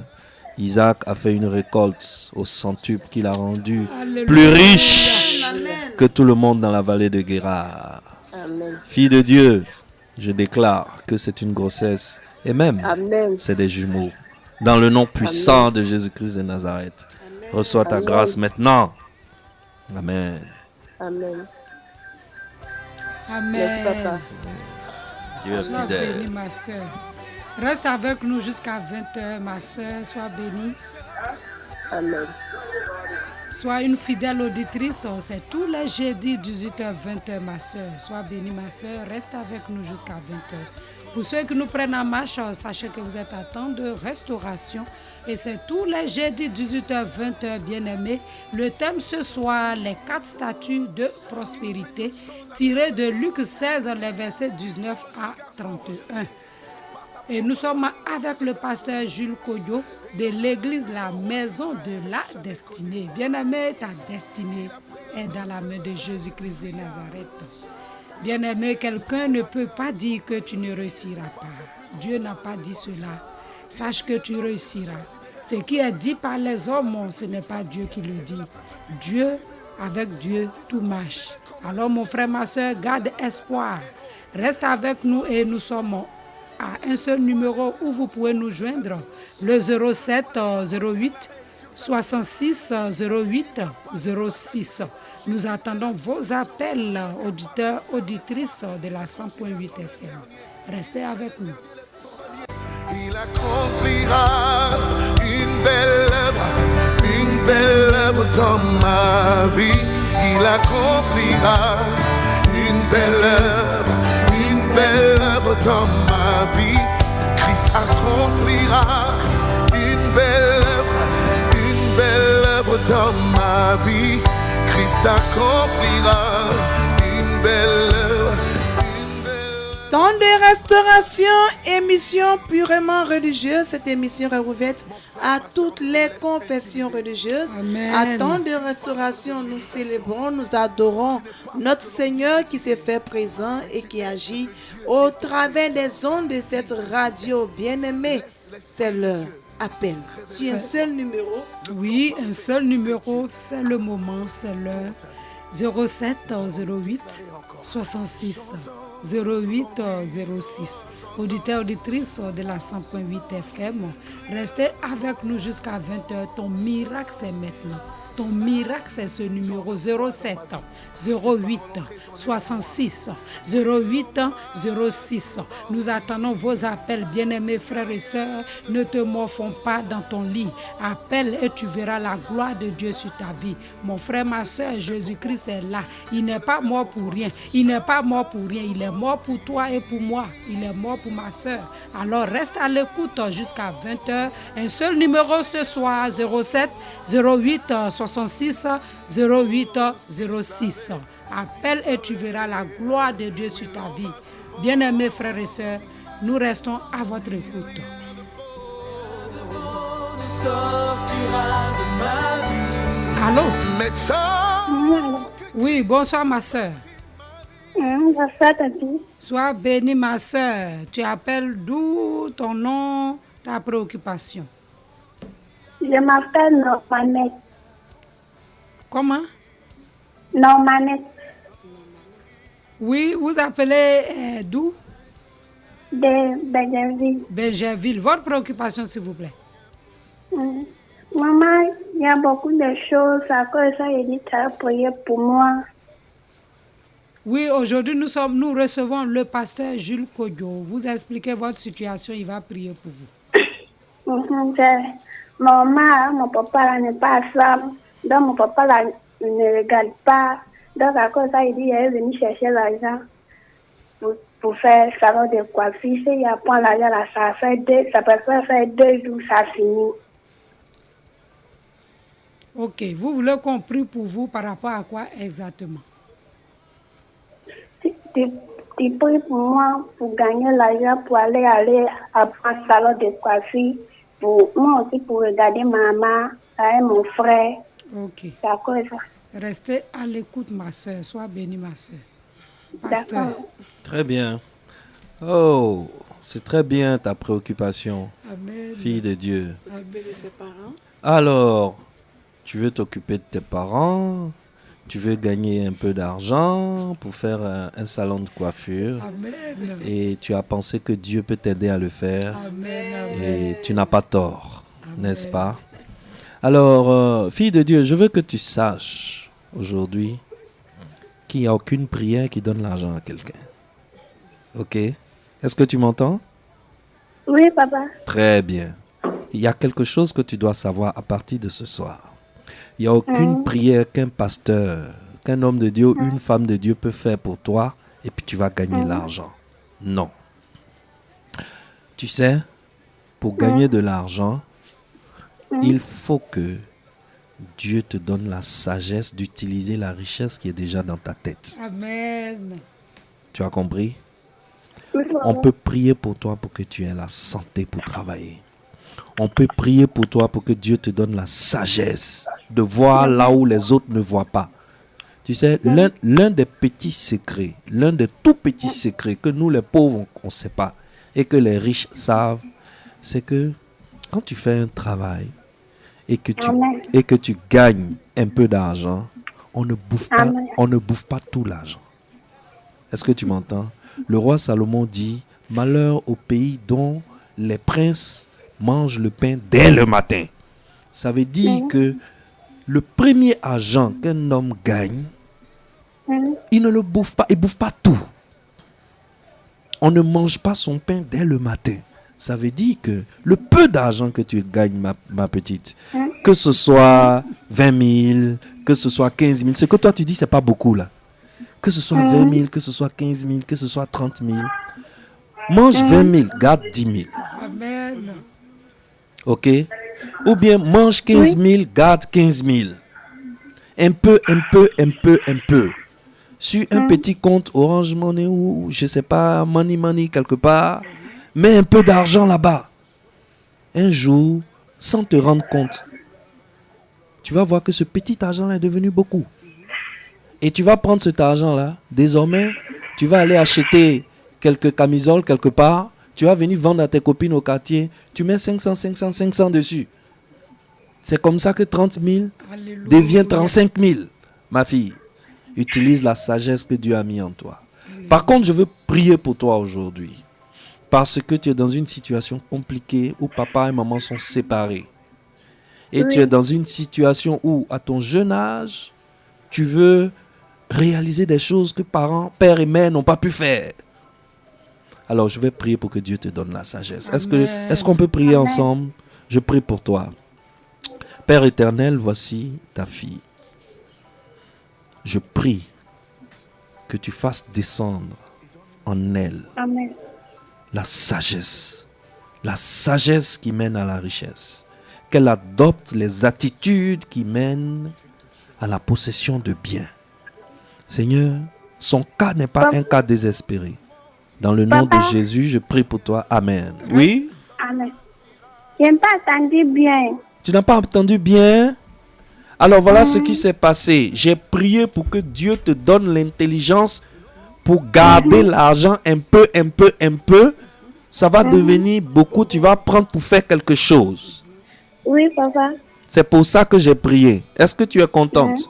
B: Isaac a fait une récolte au centuple qu'il a rendu
C: Alléluia.
B: plus riche
A: Amen.
B: que tout le monde dans la vallée de Guérard.
F: Amen.
B: Fille de Dieu, je déclare que c'est une grossesse et même
F: Amen.
B: c'est des jumeaux. Dans le nom puissant de Jésus-Christ de Nazareth, reçois ta
F: Amen.
B: grâce maintenant. Amen.
F: Amen.
C: Amen.
F: Merci, papa.
B: Dieu est
C: Sois
B: fidèle.
C: bénie, ma soeur. Reste avec nous jusqu'à 20h, ma soeur. Sois bénie.
F: Amen.
C: Sois une fidèle auditrice. C'est tous les jeudis, 18h, 20h, ma soeur. Sois bénie, ma soeur. Reste avec nous jusqu'à 20h. Pour ceux qui nous prennent en marche, sachez que vous êtes à temps de restauration. Et c'est tous les jeudis, 18h, 20h, bien-aimés. Le thème ce soir, les 4 statuts de prospérité, tiré de Luc 16, les versets 19 à 31. Et nous sommes avec le pasteur Jules Kodjo de l'église La Maison de la Destinée. Bien-aimé, ta destinée est dans la main de Jésus-Christ de Nazareth. Bien-aimé, quelqu'un ne peut pas dire que tu ne réussiras pas. Dieu n'a pas dit cela. Sache que tu réussiras. Ce qui est dit par les hommes, ce n'est pas Dieu qui le dit. Avec Dieu, tout marche. Alors mon frère, ma soeur, garde espoir. Reste avec nous et nous sommes à un seul numéro où vous pouvez nous joindre, le 07 08 66 08 06. Nous attendons vos appels, auditeurs, auditrices de la 100.8 FM. Restez avec nous.
D: Il accomplira une belle œuvre dans ma vie. Il accomplira une belle œuvre dans ma vie. Christ accomplira une belle œuvre dans ma vie. Christ accomplira une belle œuvre.
A: Temps de restauration, émission purement religieuse. Cette émission est ouverte à toutes les confessions religieuses.
C: Amen.
A: À temps de restauration, nous célébrons, nous adorons notre Seigneur qui s'est fait présent et qui agit au travers des ondes de cette radio bien-aimée. C'est leur appel. Sur un seul numéro.
C: Oui, un seul numéro, c'est le moment, c'est l'heure. 07 08 66 08 06. Auditeurs, auditrices de la 100.8 FM, restez avec nous jusqu'à 20h. Ton miracle, c'est maintenant. Ton miracle, c'est ce numéro 07 08 66 08 06. Nous attendons vos appels, bien-aimés frères et sœurs. Ne te morfonds pas dans ton lit. Appelle et tu verras la gloire de Dieu sur ta vie. Mon frère, ma sœur, Jésus-Christ est là. Il n'est pas mort pour rien. Il n'est pas mort pour rien. Il est mort pour toi et pour moi. Il est mort pour ma sœur. Alors reste à l'écoute jusqu'à 20h. Un seul numéro ce soir, 07 08 66 08 06. Appelle et tu verras la gloire de Dieu sur ta vie. Bien-aimés frères et sœurs, nous restons à votre écoute. Allô? Oui, bonsoir ma sœur.
G: Bonsoir, Tati.
C: Sois bénie ma sœur. Tu appelles d'où, ton nom, ta préoccupation?
G: Je m'appelle Normanette.
C: Comment?
G: Normanette.
C: Oui, vous appelez d'où?
G: De Benjerville.
C: Benjerville. Votre préoccupation, s'il vous plaît.
G: Maman, il y a beaucoup de choses. À cause de ça, il dit tu as prié pour moi.
C: Oui, aujourd'hui, nous recevons le pasteur Jules Kodjo. Vous expliquez votre situation, il va prier pour vous.
G: Maman, mon papa là n'est pas ensemble. Donc, mon papa là ne regarde pas. Donc, à cause de ça, il dit il est venu chercher l'argent pour faire salon de coiffure. Il apprend l'argent là, ça peut faire 2 jours, ça finit.
C: Ok, vous voulez qu'on prie pour vous par rapport à quoi exactement?
G: Tu pries pour moi pour gagner l'argent pour aller apprendre salon de coiffure. Pour moi aussi pour regarder maman avec mon frère.
C: Ok.
G: D'accord.
C: Restez à l'écoute, ma soeur. Sois bénie, ma soeur. Pasteur.
G: D'accord.
B: Très bien. Oh, c'est très bien ta préoccupation,
C: Amen.
B: fille de Dieu.
A: S'occuper de ses parents.
B: Alors, tu veux t'occuper de tes parents, tu veux gagner un peu d'argent pour faire un salon de coiffure.
C: Amen.
B: Et tu as pensé que Dieu peut t'aider à le faire.
C: Amen.
B: Et tu n'as pas tort, n'est-ce pas? Alors, fille de Dieu, je veux que tu saches aujourd'hui qu'il n'y a aucune prière qui donne l'argent à quelqu'un. Ok? Est-ce que tu m'entends?
G: Oui, papa.
B: Très bien. Il y a quelque chose que tu dois savoir à partir de ce soir. Il n'y a aucune prière qu'un pasteur, qu'un homme de Dieu, une femme de Dieu peut faire pour toi et puis tu vas gagner l'argent. Non. Tu sais, pour gagner de l'argent, il faut que Dieu te donne la sagesse d'utiliser la richesse qui est déjà dans ta tête.
C: Amen.
B: Tu as compris? On peut prier pour toi pour que tu aies la santé pour travailler. On peut prier pour toi pour que Dieu te donne la sagesse de voir là où les autres ne voient pas. Tu sais, l'un des petits secrets, l'un des tout petits secrets que nous les pauvres on ne sait pas et que les riches savent, c'est que quand tu fais un travail et que tu gagnes un peu d'argent, on ne bouffe pas tout l'argent. Est-ce que tu m'entends? Le roi Salomon dit, malheur au pays dont les princes mangent le pain dès le matin. Ça veut dire que le premier argent qu'un homme gagne, il ne le bouffe pas, il ne bouffe pas tout. On ne mange pas son pain dès le matin. Ça veut dire que le peu d'argent que tu gagnes, ma petite, que ce soit 20 000, que ce soit 15 000, ce que toi tu dis, c'est pas beaucoup là. Que ce soit 20 000, que ce soit 15 000, que ce soit 30 000. Mange 20 000, garde 10 000.
C: Amen.
B: Ok? Ou bien mange 15 000, garde 15 000. Un peu. Sur un petit compte Orange Money ou je sais pas, Money quelque part, mets un peu d'argent là-bas. Un jour, sans te rendre compte, tu vas voir que ce petit argent-là est devenu beaucoup. Et tu vas prendre cet argent-là, désormais, tu vas aller acheter quelques camisoles quelque part, tu vas venir vendre à tes copines au quartier, tu mets 500 dessus. C'est comme ça que 30 000 devient 35 000. Ma fille, utilise la sagesse que Dieu a mis en toi. Par contre, je veux prier pour toi aujourd'hui. Parce que tu es dans une situation compliquée où papa et maman sont séparés. Et tu es dans une situation où, à ton jeune âge, tu veux réaliser des choses que parents, père et mère n'ont pas pu faire. Alors, je vais prier pour que Dieu te donne la sagesse. Est-ce qu'on peut prier ensemble? Je prie pour toi. Père éternel, voici ta fille. Je prie que tu fasses descendre en elle la sagesse qui mène à la richesse. Qu'elle adopte les attitudes qui mènent à la possession de biens. Seigneur, son cas n'est pas un cas désespéré. Dans le nom de Jésus, je prie pour toi. Amen. Oui?
G: Amen. Je n'ai pas entendu bien.
B: Tu n'as pas entendu bien? Alors voilà ce qui s'est passé. J'ai prié pour que Dieu te donne l'intelligence pour garder l'argent un peu. Ça va devenir beaucoup. Tu vas prendre pour faire quelque chose.
G: Oui, papa.
B: C'est pour ça que j'ai prié. Est-ce que tu es contente?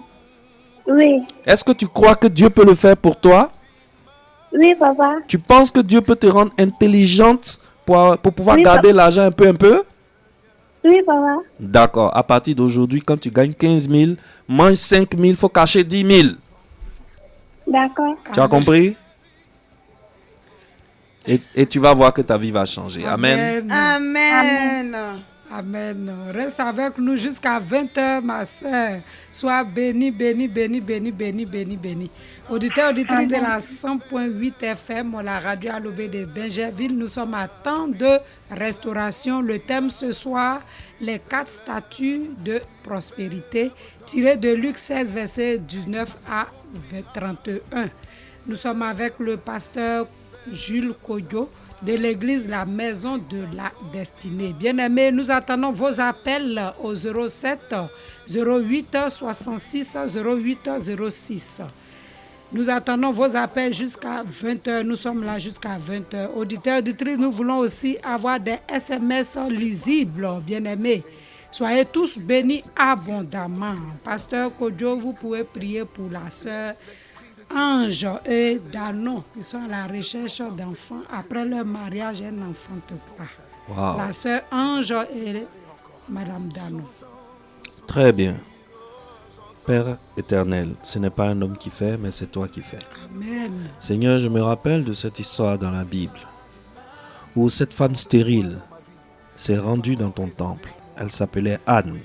G: Oui.
B: Est-ce que tu crois que Dieu peut le faire pour toi?
G: Oui, papa.
B: Tu penses que Dieu peut te rendre intelligente pour pouvoir garder l'argent un peu?
G: Oui, papa.
B: D'accord. À partir d'aujourd'hui, quand tu gagnes 15 000, mange 5 000, il faut cacher 10 000.
G: D'accord.
B: Tu as compris? Et tu vas voir que ta vie va changer. Amen.
A: Amen.
C: Amen. Reste avec nous jusqu'à 20h, ma soeur. Sois béni. Auditeurs, auditrices de la 100.8 FM, la radio à l'OB de Bingerville, nous sommes à temps de restauration. Le thème ce soir, les 4 statuts de prospérité, tiré de Luc 16, verset 19 à 31. Nous sommes avec le pasteur Jules Kodjo de l'église La Maison de la Destinée. Bien-aimés, nous attendons vos appels au 07 08 66 08 06. Nous attendons vos appels jusqu'à 20h. Nous sommes là jusqu'à 20h. Auditeurs, auditrices, nous voulons aussi avoir des SMS lisibles, bien-aimés. Soyez tous bénis abondamment. Pasteur Kodjo, vous pouvez prier pour la sœur Ange et Danon qui sont à la recherche d'enfants. Après leur mariage, elles n'enfantent pas.
B: Wow.
C: La sœur Ange et Madame Danon.
B: Très bien. Père éternel, ce n'est pas un homme qui fait, mais c'est toi qui fais.
C: Amen.
B: Seigneur, je me rappelle de cette histoire dans la Bible où cette femme stérile s'est rendue dans ton temple. Elle s'appelait Anne.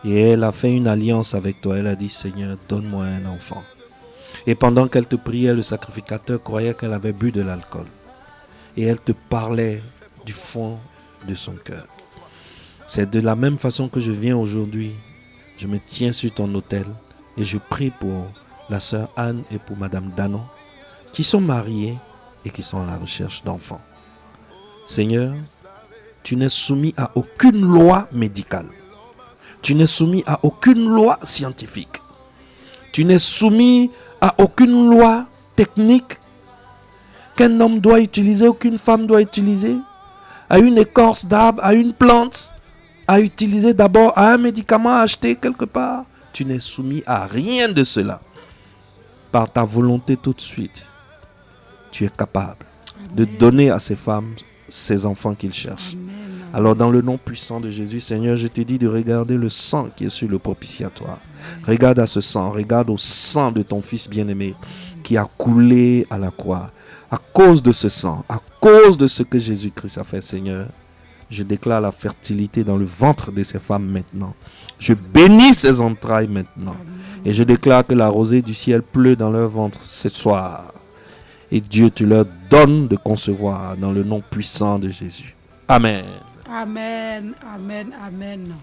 B: Et elle a fait une alliance avec toi. Elle a dit, Seigneur, donne-moi un enfant. Et pendant qu'elle te priait, le sacrificateur croyait qu'elle avait bu de l'alcool. Et elle te parlait du fond de son cœur. C'est de la même façon que je viens aujourd'hui. Je me tiens sur ton autel et je prie pour la sœur Anne et pour Madame Danon qui sont mariées et qui sont à la recherche d'enfants. Seigneur, tu n'es soumis à aucune loi médicale. Tu n'es soumis à aucune loi scientifique. Tu n'es soumis à aucune loi technique qu'un homme doit utiliser ou qu'une femme doit utiliser, à une écorce d'arbre, à une plante, à utiliser d'abord à un médicament acheté quelque part. Tu n'es soumis à rien de cela. Par ta volonté tout de suite, tu es capable de donner à ces femmes ces enfants qu'ils cherchent. Alors dans le nom puissant de Jésus, Seigneur, je t'ai dit de regarder le sang qui est sur le propitiatoire. Regarde à ce sang, regarde au sang de ton Fils bien-aimé qui a coulé à la croix. À cause de ce sang, à cause de ce que Jésus-Christ a fait, Seigneur, je déclare la fertilité dans le ventre de ces femmes maintenant. Je bénis ces entrailles maintenant. Et je déclare que la rosée du ciel pleut dans leur ventre ce soir. Et Dieu, tu leur donnes de concevoir dans le nom puissant de Jésus. Amen.
C: Amen, amen, amen.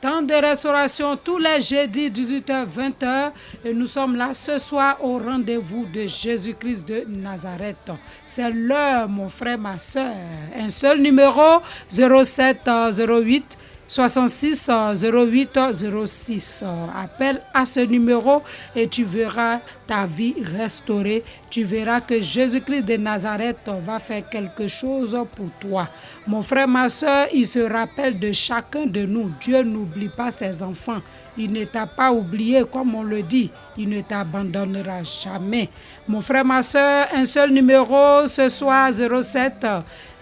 C: Temps de restauration tous les jeudis 18h, 20h. Et nous sommes là ce soir au rendez-vous de Jésus-Christ de Nazareth. C'est l'heure, mon frère, ma soeur. Un seul numéro, 07 08 66 08 06. Appelle à ce numéro et tu verras ta vie restaurée. Tu verras que Jésus-Christ de Nazareth va faire quelque chose pour toi. Mon frère, ma soeur, il se rappelle de chacun de nous. Dieu n'oublie pas ses enfants. Il ne t'a pas oublié, comme on le dit. Il ne t'abandonnera jamais. Mon frère, ma soeur, un seul numéro ce soir, 07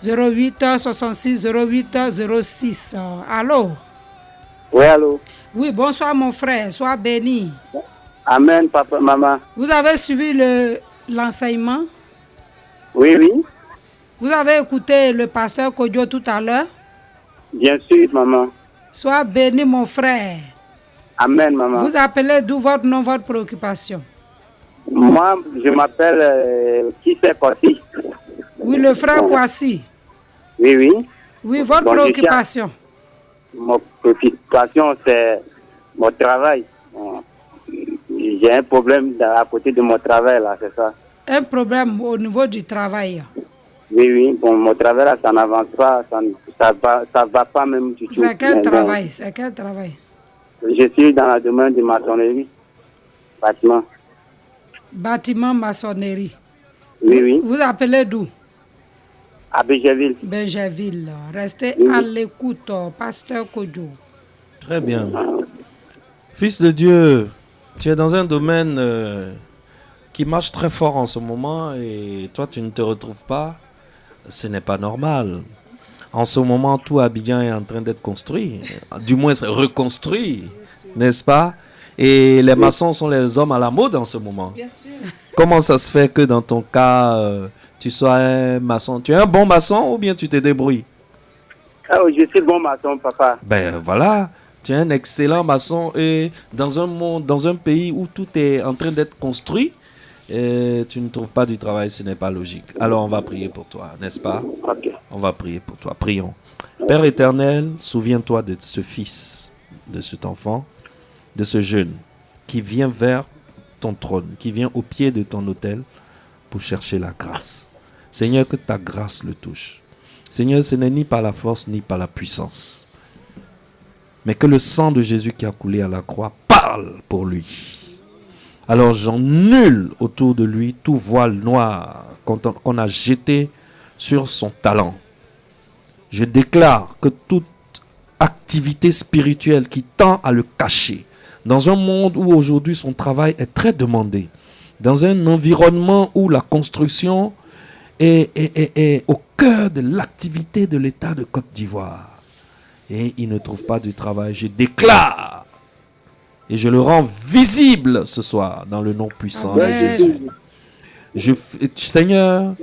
C: 08 66 08 06. Allô?
H: Oui, allô?
C: Oui, bonsoir mon frère, sois béni.
H: Amen, papa, maman.
C: Vous avez suivi l'enseignement?
H: Oui, oui.
C: Vous avez écouté le pasteur Kodjo tout à l'heure?
H: Bien sûr, maman.
C: Sois béni mon frère.
H: Amen, maman.
C: Vous appelez d'où votre nom, votre préoccupation?
H: Moi, je m'appelle Kissé Kossi.
C: Oui, le frère Kwasi.
H: Oui, oui.
C: Oui, votre préoccupation.
H: Mon préoccupation, c'est mon travail. J'ai un problème à côté de mon travail, là, c'est ça.
C: Un problème au niveau du travail.
H: Oui, oui. Bon, mon travail, là, ça n'avance pas. Ça va pas même du tout.
C: C'est quel travail? C'est quel travail?
H: Je suis dans la domaine de maçonnerie. Bâtiment.
C: Bâtiment, maçonnerie.
H: Oui, oui.
C: Vous appelez d'où?
H: À Bégerville.
C: Bégerville. Restez
H: Oui.
C: à l'écoute, pasteur Kodjo.
B: Très bien. Fils de Dieu, tu es dans un domaine qui marche très fort en ce moment et toi, tu ne te retrouves pas. Ce n'est pas normal. En ce moment, tout Abidjan est en train d'être construit. Du moins, c'est reconstruit. N'est-ce pas? Et les maçons sont les hommes à la mode en ce moment.
A: Bien sûr.
B: Comment ça se fait que dans ton cas, tu sois un maçon? Tu es un bon maçon ou bien tu te débrouilles?
H: Ah, je suis bon maçon, papa.
B: Ben voilà, tu es un excellent maçon et dans un monde, dans un pays où tout est en train d'être construit, tu ne trouves pas du travail, ce n'est pas logique. Alors on va prier pour toi, n'est-ce pas?
H: Ok.
B: On va prier pour toi, prions. Père éternel, souviens-toi de ce fils, de cet enfant, de ce jeune qui vient vers ton trône, qui vient au pied de ton autel pour chercher la grâce. Seigneur, que ta grâce le touche. Seigneur, ce n'est ni par la force ni par la puissance, mais que le sang de Jésus qui a coulé à la croix parle pour lui. Alors j'annule autour de lui tout voile noir qu'on a jeté sur son talent. Je déclare que toute activité spirituelle qui tend à le cacher, dans un monde où aujourd'hui son travail est très demandé, dans un environnement où la construction est au cœur de l'activité de l'État de Côte d'Ivoire, et il ne trouve pas du travail, je déclare et je le rends visible ce soir dans le nom puissant de Jésus. Seigneur,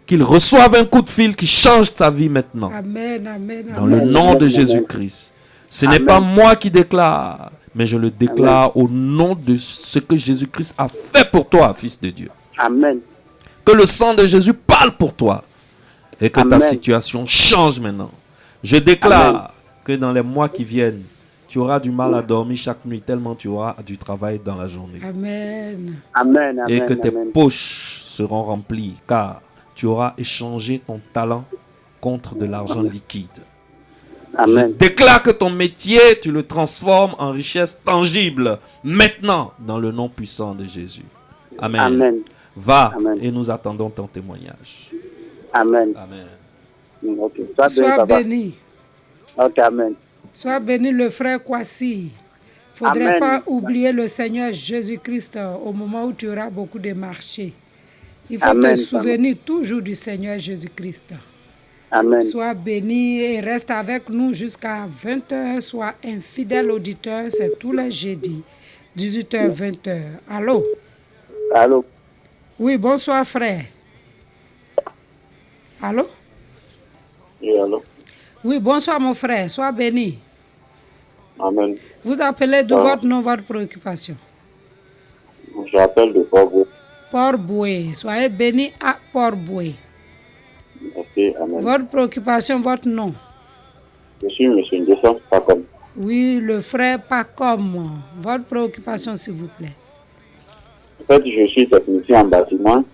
B: qu'il reçoive un coup de fil qui change sa vie maintenant.
C: Amen, amen,
B: Dans le nom de Jésus-Christ. Ce n'est pas moi qui déclare, mais je le déclare au nom de ce que Jésus-Christ a fait pour toi, fils de Dieu.
H: Amen.
B: Que le sang de Jésus parle pour toi et que ta
H: Amen.
B: situation change maintenant. Je déclare que dans les mois qui viennent, tu auras du mal à dormir chaque nuit tellement tu auras du travail dans la journée.
C: Amen.
H: Amen.
B: Et que tes
H: Amen.
B: poches seront remplies car tu auras échangé ton talent contre de l'argent liquide.
H: Amen.
B: Je déclare que ton métier, tu le transformes en richesse tangible maintenant dans le nom puissant de Jésus. Amen.
H: Amen.
B: Va
H: Amen.
B: et nous attendons ton témoignage.
H: Amen.
B: Amen.
H: Ok.
C: Sois béni.
H: Ok, amen.
C: Sois béni le frère Kwasi. Il ne faudrait
H: Amen.
C: pas oublier le Seigneur Jésus-Christ au moment où tu auras beaucoup de marchés. Il faut
H: Amen.
C: te souvenir toujours du Seigneur Jésus-Christ.
H: Amen.
C: Sois béni et reste avec nous jusqu'à 20h. Sois un fidèle auditeur. C'est tous les jeudis, 18h, 20h. Allô?
H: Allô?
C: Oui, bonsoir frère. Allô?
H: Oui, allô?
C: Oui, bonsoir mon frère. Sois béni.
H: Amen.
C: Vous appelez de votre nom, votre préoccupation.
H: J'appelle de Port-Boué.
C: Port-Boué. Soyez béni à Port-Boué.
H: Merci, amen.
C: Votre préoccupation, votre nom.
H: Je suis M. Ndesson Pacom.
C: Oui, le frère Pacom. Votre préoccupation, s'il vous plaît.
H: En fait, je suis technicien en bâtiment.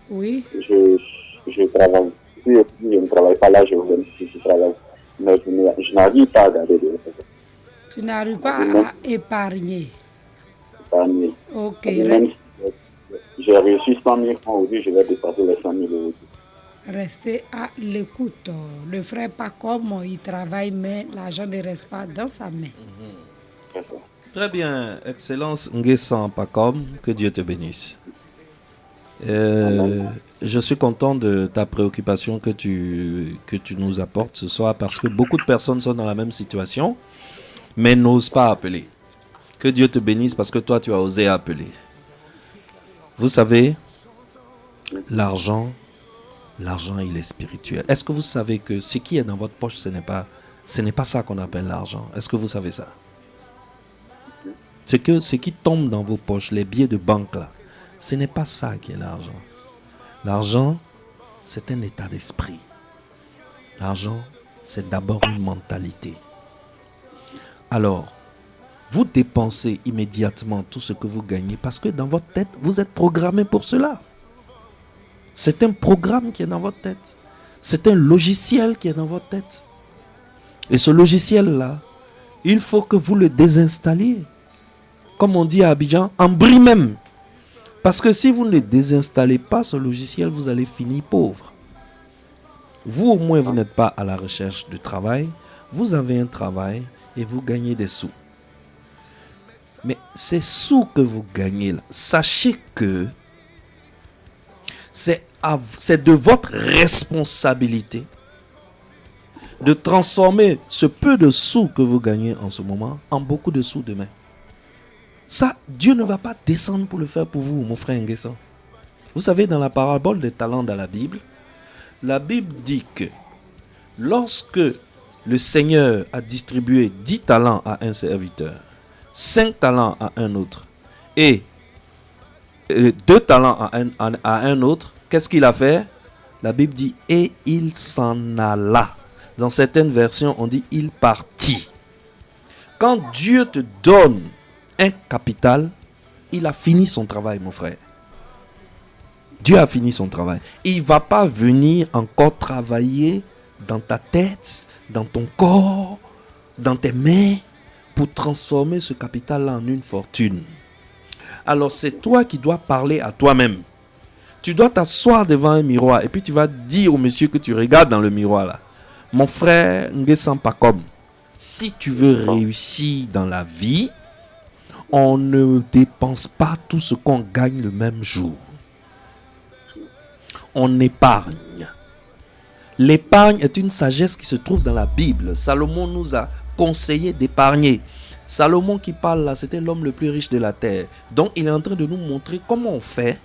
C: Oui.
H: Je travaille. Si je ne travaille pas là, je travaille. Mais je n'arrive pas à garder de l'époque.
C: Tu n'arrives pas à épargner. Ok.
H: Même si j'ai reçu 100 000 francs aujourd'hui, je vais dépasser les 100 000 euros.
C: Restez à l'écoute. Le frère Pacom, il travaille, mais l'argent ne reste pas dans sa main.
B: Très bien, Excellence Nguessan Pacom, que Dieu te bénisse. Je suis content de ta préoccupation que tu nous apportes ce soir parce que beaucoup de personnes sont dans la même situation, mais n'osent pas appeler. Que Dieu te bénisse parce que toi, tu as osé appeler. Vous savez, l'argent, il est spirituel. Est-ce que vous savez que ce qui est dans votre poche, ce n'est pas ça qu'on appelle l'argent? Est-ce que vous savez ça? Ce qui tombe dans vos poches, les billets de banque là, ce n'est pas ça qui est l'argent. L'argent, c'est un état d'esprit. L'argent, c'est d'abord une mentalité. Alors, vous dépensez immédiatement tout ce que vous gagnez parce que dans votre tête, vous êtes programmé pour cela. C'est un programme qui est dans votre tête. C'est un logiciel qui est dans votre tête. Et ce logiciel-là, il faut que vous le désinstalliez. Comme on dit à Abidjan, en bris même. Parce que si vous ne désinstallez pas ce logiciel, vous allez finir pauvre. Vous, au moins, vous n'êtes pas à la recherche de travail. Vous avez un travail et vous gagnez des sous. Mais ces sous que vous gagnez là, sachez que c'est de votre responsabilité de transformer ce peu de sous que vous gagnez en ce moment en beaucoup de sous demain. Ça, Dieu ne va pas descendre pour le faire pour vous, mon frère Nguessan. Vous savez, dans la parabole des talents dans la Bible dit que lorsque le Seigneur a distribué 10 talents à un serviteur, 5 talents à un autre et 2 talents à un autre, qu'est-ce qu'il a fait? La Bible dit « et il s'en alla ». Dans certaines versions, on dit « il partit ». Quand Dieu te donne un capital, il a fini son travail, mon frère. Dieu a fini son travail. Il ne va pas venir encore travailler dans ta tête, dans ton corps, dans tes mains, pour transformer ce capital-là en une fortune. Alors c'est toi qui dois parler à toi-même. Tu dois t'asseoir devant un miroir et puis tu vas dire au monsieur que tu regardes dans le miroir là, mon frère Nguessan Pacom, si tu veux réussir dans la vie, on ne dépense pas tout ce qu'on gagne le même jour. On épargne. L'épargne est une sagesse qui se trouve dans la Bible. Salomon nous a conseillé d'épargner. Salomon qui parle là, c'était l'homme le plus riche de la terre. Donc il est en train de nous montrer comment on fait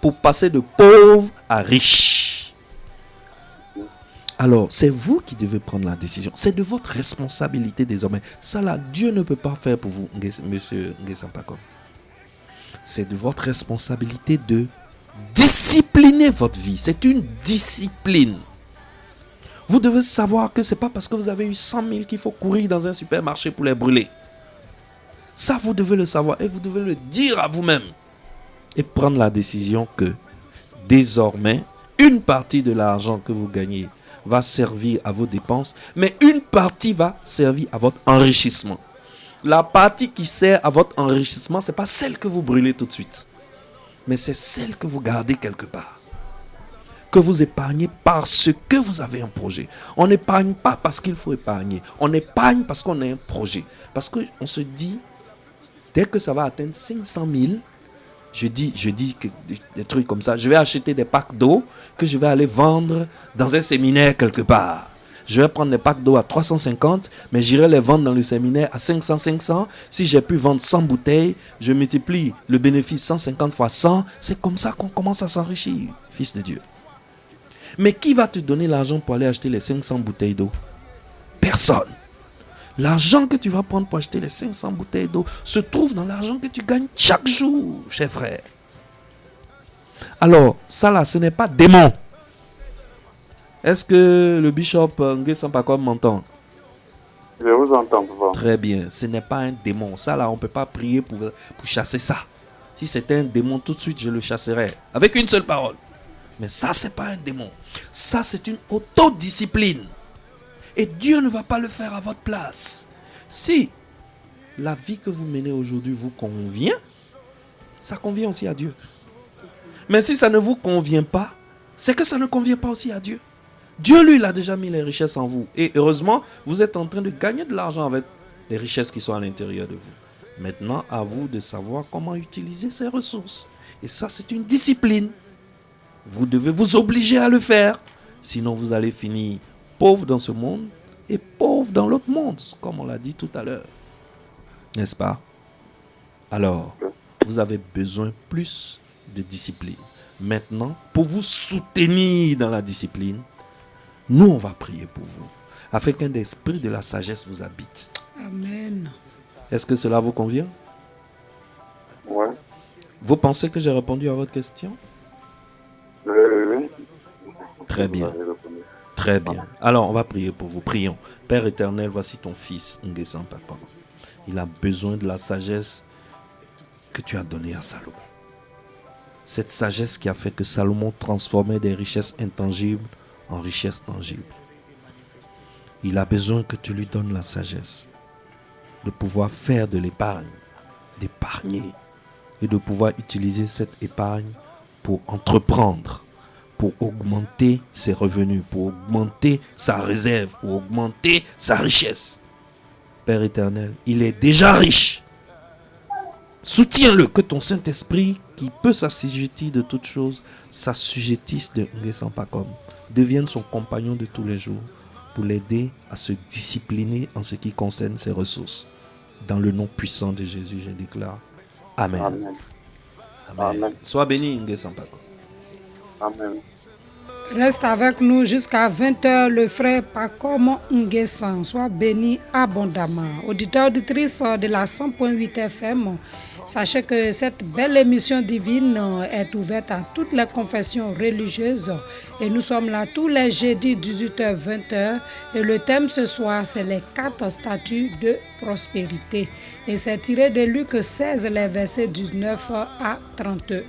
B: pour passer de pauvre à riche. Alors, c'est vous qui devez prendre la décision. C'est de votre responsabilité désormais. Ça là, Dieu ne peut pas faire pour vous, monsieur Nguessan Pacom. C'est de votre responsabilité de discipliner votre vie. C'est une discipline. Vous devez savoir que ce n'est pas parce que vous avez eu 100 000 qu'il faut courir dans un supermarché pour les brûler. Ça, vous devez le savoir et vous devez le dire à vous-même. Et prendre la décision que désormais, une partie de l'argent que vous gagnez va servir à vos dépenses, mais une partie va servir à votre enrichissement. La partie qui sert à votre enrichissement, ce n'est pas celle que vous brûlez tout de suite, mais c'est celle que vous gardez quelque part, que vous épargnez parce que vous avez un projet. On n'épargne pas parce qu'il faut épargner, on épargne parce qu'on a un projet. Parce qu'on se dit, dès que ça va atteindre 500 000, je dis que des trucs comme ça, je vais acheter des packs d'eau que je vais aller vendre dans un séminaire quelque part. Je vais prendre des packs d'eau à 350, mais j'irai les vendre dans le séminaire à 500. Si j'ai pu vendre 100 bouteilles, je multiplie le bénéfice 150 fois 100. C'est comme ça qu'on commence à s'enrichir, fils de Dieu. Mais qui va te donner l'argent pour aller acheter les 500 bouteilles d'eau? Personne. L'argent que tu vas prendre pour acheter les 500 bouteilles d'eau se trouve dans l'argent que tu gagnes chaque jour, cher frère. Alors, ça là, ce n'est pas démon. Est-ce que le bishop Ngué Sampakom m'entend?
H: Je vous entends, papa.
B: Très bien, ce n'est pas un démon. Ça là, on ne peut pas prier pour chasser ça. Si c'était un démon, tout de suite, je le chasserais. Avec une seule parole. Mais ça, ce n'est pas un démon. Ça, c'est une autodiscipline. Et Dieu ne va pas le faire à votre place. Si la vie que vous menez aujourd'hui vous convient, ça convient aussi à Dieu. Mais si ça ne vous convient pas, c'est que ça ne convient pas aussi à Dieu. Dieu, lui, il a déjà mis les richesses en vous. Et heureusement, vous êtes en train de gagner de l'argent avec les richesses qui sont à l'intérieur de vous. Maintenant, à vous de savoir comment utiliser ces ressources. Et ça, c'est une discipline. Vous devez vous obliger à le faire. Sinon, vous allez finir pauvre dans ce monde et pauvre dans l'autre monde, comme on l'a dit tout à l'heure. N'est-ce pas? Alors, vous avez besoin plus de discipline. Maintenant, pour vous soutenir dans la discipline, nous, on va prier pour vous, afin qu'un esprit de la sagesse vous habite.
C: Amen.
B: Est-ce que cela vous convient?
H: Ouais.
B: Vous pensez que j'ai répondu à votre question?
H: Oui.
B: Très bien. Très bien. Alors, on va prier pour vous. Prions. Père éternel, voici ton fils, Ngué Sampakom. Il a besoin de la sagesse que tu as donnée à Salomon. Cette sagesse qui a fait que Salomon transformait des richesses intangibles en richesses tangibles. Il a besoin que tu lui donnes la sagesse de pouvoir faire de l'épargne, d'épargner et de pouvoir utiliser cette épargne pour entreprendre, pour augmenter ses revenus, pour augmenter sa réserve, pour augmenter sa richesse. Père éternel, il est déjà riche. Soutiens-le, que ton Saint-Esprit, qui peut s'assujettir de toutes choses, s'assujettisse de Ngué Sampakom, devienne son compagnon de tous les jours, pour l'aider à se discipliner en ce qui concerne ses ressources. Dans le nom puissant de Jésus, je déclare Amen.
H: Amen.
B: Amen.
H: Amen.
B: Sois béni, Ngué Sampakom.
H: Amen.
C: Reste avec nous jusqu'à 20h, le frère Pakom Nguessan. Sois béni abondamment. Auditeurs, auditrices de la 100.8 FM, sachez que cette belle émission divine est ouverte à toutes les confessions religieuses. Et nous sommes là tous les jeudis 18h-20h. Et le thème ce soir, c'est les 4 statuts de prospérité. Et c'est tiré de Luc 16, les versets 19 à 31.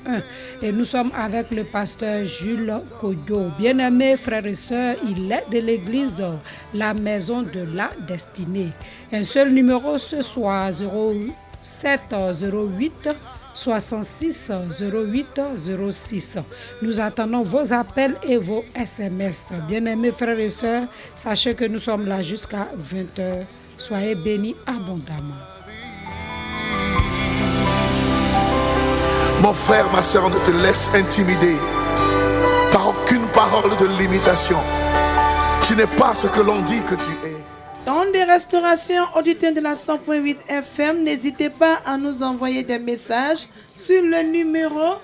C: Et nous sommes avec le pasteur Jules Kodjo. Bien-aimés frères et sœurs, il est de l'église La Maison de la Destinée. Un seul numéro ce soir, 0708 66 08 06. Nous attendons vos appels et vos SMS. Bien-aimés frères et sœurs, sachez que nous sommes là jusqu'à 20h. Soyez bénis abondamment.
D: Mon frère, ma soeur, ne te laisse intimider par aucune parole de limitation. Tu n'es pas ce que l'on dit que tu es.
A: Temps de restauration, auditeurs de la 100.8 FM, n'hésitez pas à nous envoyer des messages sur le numéro.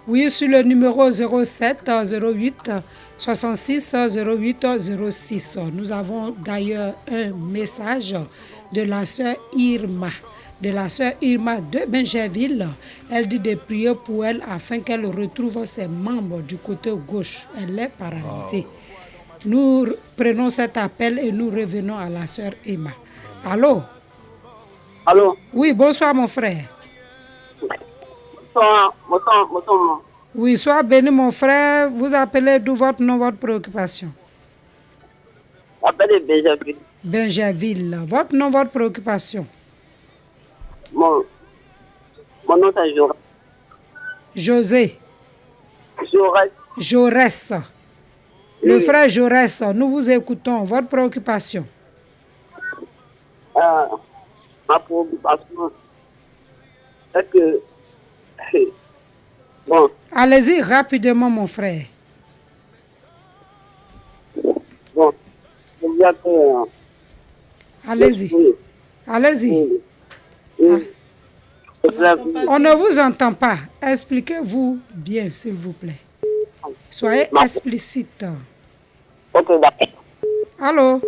C: Oui, sur le numéro 07 08 66 08 06. Nous avons d'ailleurs un message de la sœur Irma. De la sœur Irma de Benjerville. Elle dit de prier pour elle afin qu'elle retrouve ses membres du côté gauche. Elle est paralysée. Nous prenons cet appel et nous revenons à la sœur Irma. Allô?
I: Allô?
C: Oui, bonsoir mon frère.
I: Bonsoir.
C: Oui, sois béni, mon frère. Vous appelez d'où votre nom, votre préoccupation?
I: Appelez Benjamin.
C: Benjaville. Votre nom, votre préoccupation?
I: Mon nom c'est Jaurès.
C: José.
I: Jaurès.
C: Jaurès. Le frère Jaurès, nous vous écoutons. Votre préoccupation?
I: Ma préoccupation, c'est que... Bon.
C: Allez-y rapidement, mon frère.
I: Bon.
C: Allez-y. Allez-y. On ne vous entend pas. Expliquez-vous bien, s'il vous plaît. Soyez explicite.
I: Ok, d'accord.
C: Allô?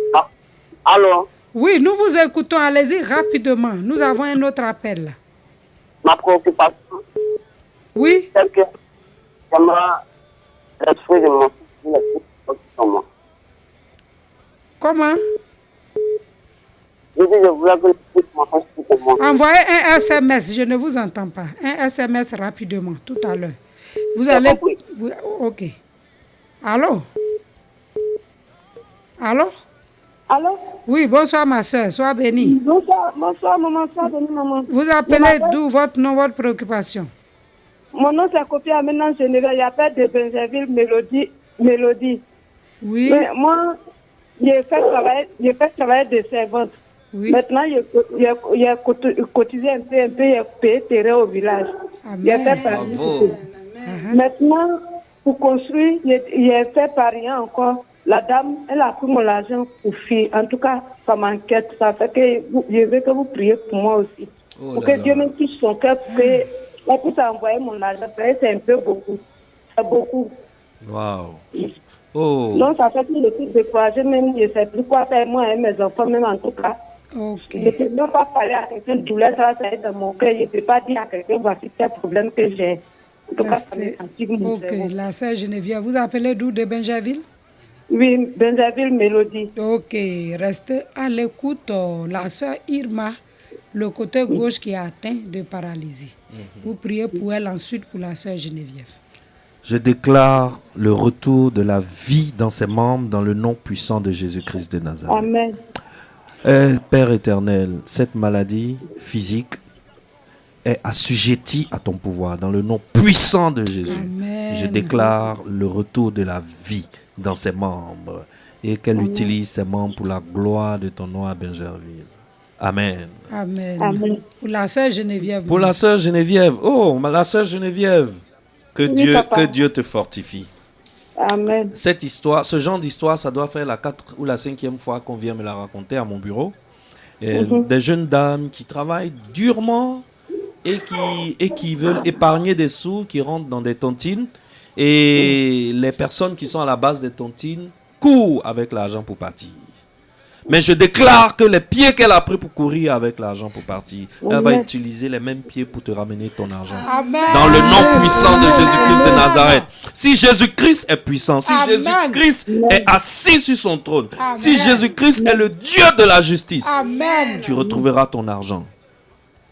I: Allô?
C: Oui, nous vous écoutons. Allez-y rapidement. Nous avons un autre appel.
I: Ma préoccupation,
C: oui,
I: c'est que j'aimerais l'esprit de mon fils.
C: Comment?
I: Je dis, je voulais que l'esprit de mon fils.
C: Envoyez un SMS. Je ne vous entends pas. Un SMS rapidement, tout à l'heure. Vous allez... Ok. Allô? Allô?
J: Allô?
C: Oui, bonsoir ma soeur, sois bénie.
J: Bonsoir maman, sois bénie maman.
C: Vous appelez d'où votre nom, votre préoccupation?
J: Mon nom c'est Kofi Amenan Général, j'appelle de Benjaville Mélodie.
C: Oui.
J: Mais moi, j'ai fait travailler de servante.
C: Oui.
J: Maintenant, j'ai cotisé un peu, j'ai payé terrain au village. J'ai fait parier. Maintenant, pour construire, j'ai fait parier encore. La dame, elle a pris mon argent pour fille. En tout cas, ça m'inquiète. Ça fait que je veux que vous priez pour moi aussi. Pour que Dieu me touche son cœur, pour qu'elle puisse envoyer mon argent. C'est un peu beaucoup. C'est beaucoup.
B: Waouh. Oh.
J: Donc, ça fait que je suis découragée, même je ne sais plus quoi faire, moi et mes enfants, même en tout cas.
C: Okay.
J: Je ne peux même pas parler à quelqu'un de douleur, ça va être dans mon cœur. Je ne peux pas dire à quelqu'un, voici tel problème que j'ai. En tout cas, ça me fatigue mon cerveau.
C: La sœur Geneviève, vous appelez d'où, de Benjaville?
J: Oui, Benjaville Mélodie.
C: Ok, restez à l'écoute. La sœur Irma, le côté gauche qui est atteint de paralysie. Vous priez pour elle, ensuite pour la sœur Geneviève.
B: Je déclare le retour de la vie dans ses membres dans le nom puissant de Jésus-Christ de Nazareth.
J: Amen.
B: Père éternel, cette maladie physique est assujettie à ton pouvoir dans le nom puissant de Jésus.
C: Amen.
B: Je déclare le retour de la vie dans ses membres et qu'elle utilise ses membres pour la gloire de ton nom à Benjerville. Amen.
C: Amen. Amen. Pour la sœur Geneviève.
B: Pour la sœur Geneviève. Oh, la sœur Geneviève. Que Dieu te fortifie.
J: Amen.
B: Cette histoire, ce genre d'histoire, ça doit faire la 4e ou la 5e fois qu'on vient me la raconter à mon bureau. Des jeunes dames qui travaillent durement et qui veulent épargner des sous, qui rentrent dans des tontines. Et les personnes qui sont à la base des tontines courent avec l'argent pour partir. Mais je déclare que les pieds qu'elle a pris pour courir avec l'argent pour partir, elle va utiliser les mêmes pieds pour te ramener ton argent.
C: Amen.
B: Dans le nom puissant de Jésus-Christ de Nazareth. Si Jésus-Christ est puissant, si Jésus-Christ est assis sur son trône, si Jésus-Christ est le Dieu de la justice, tu retrouveras ton argent.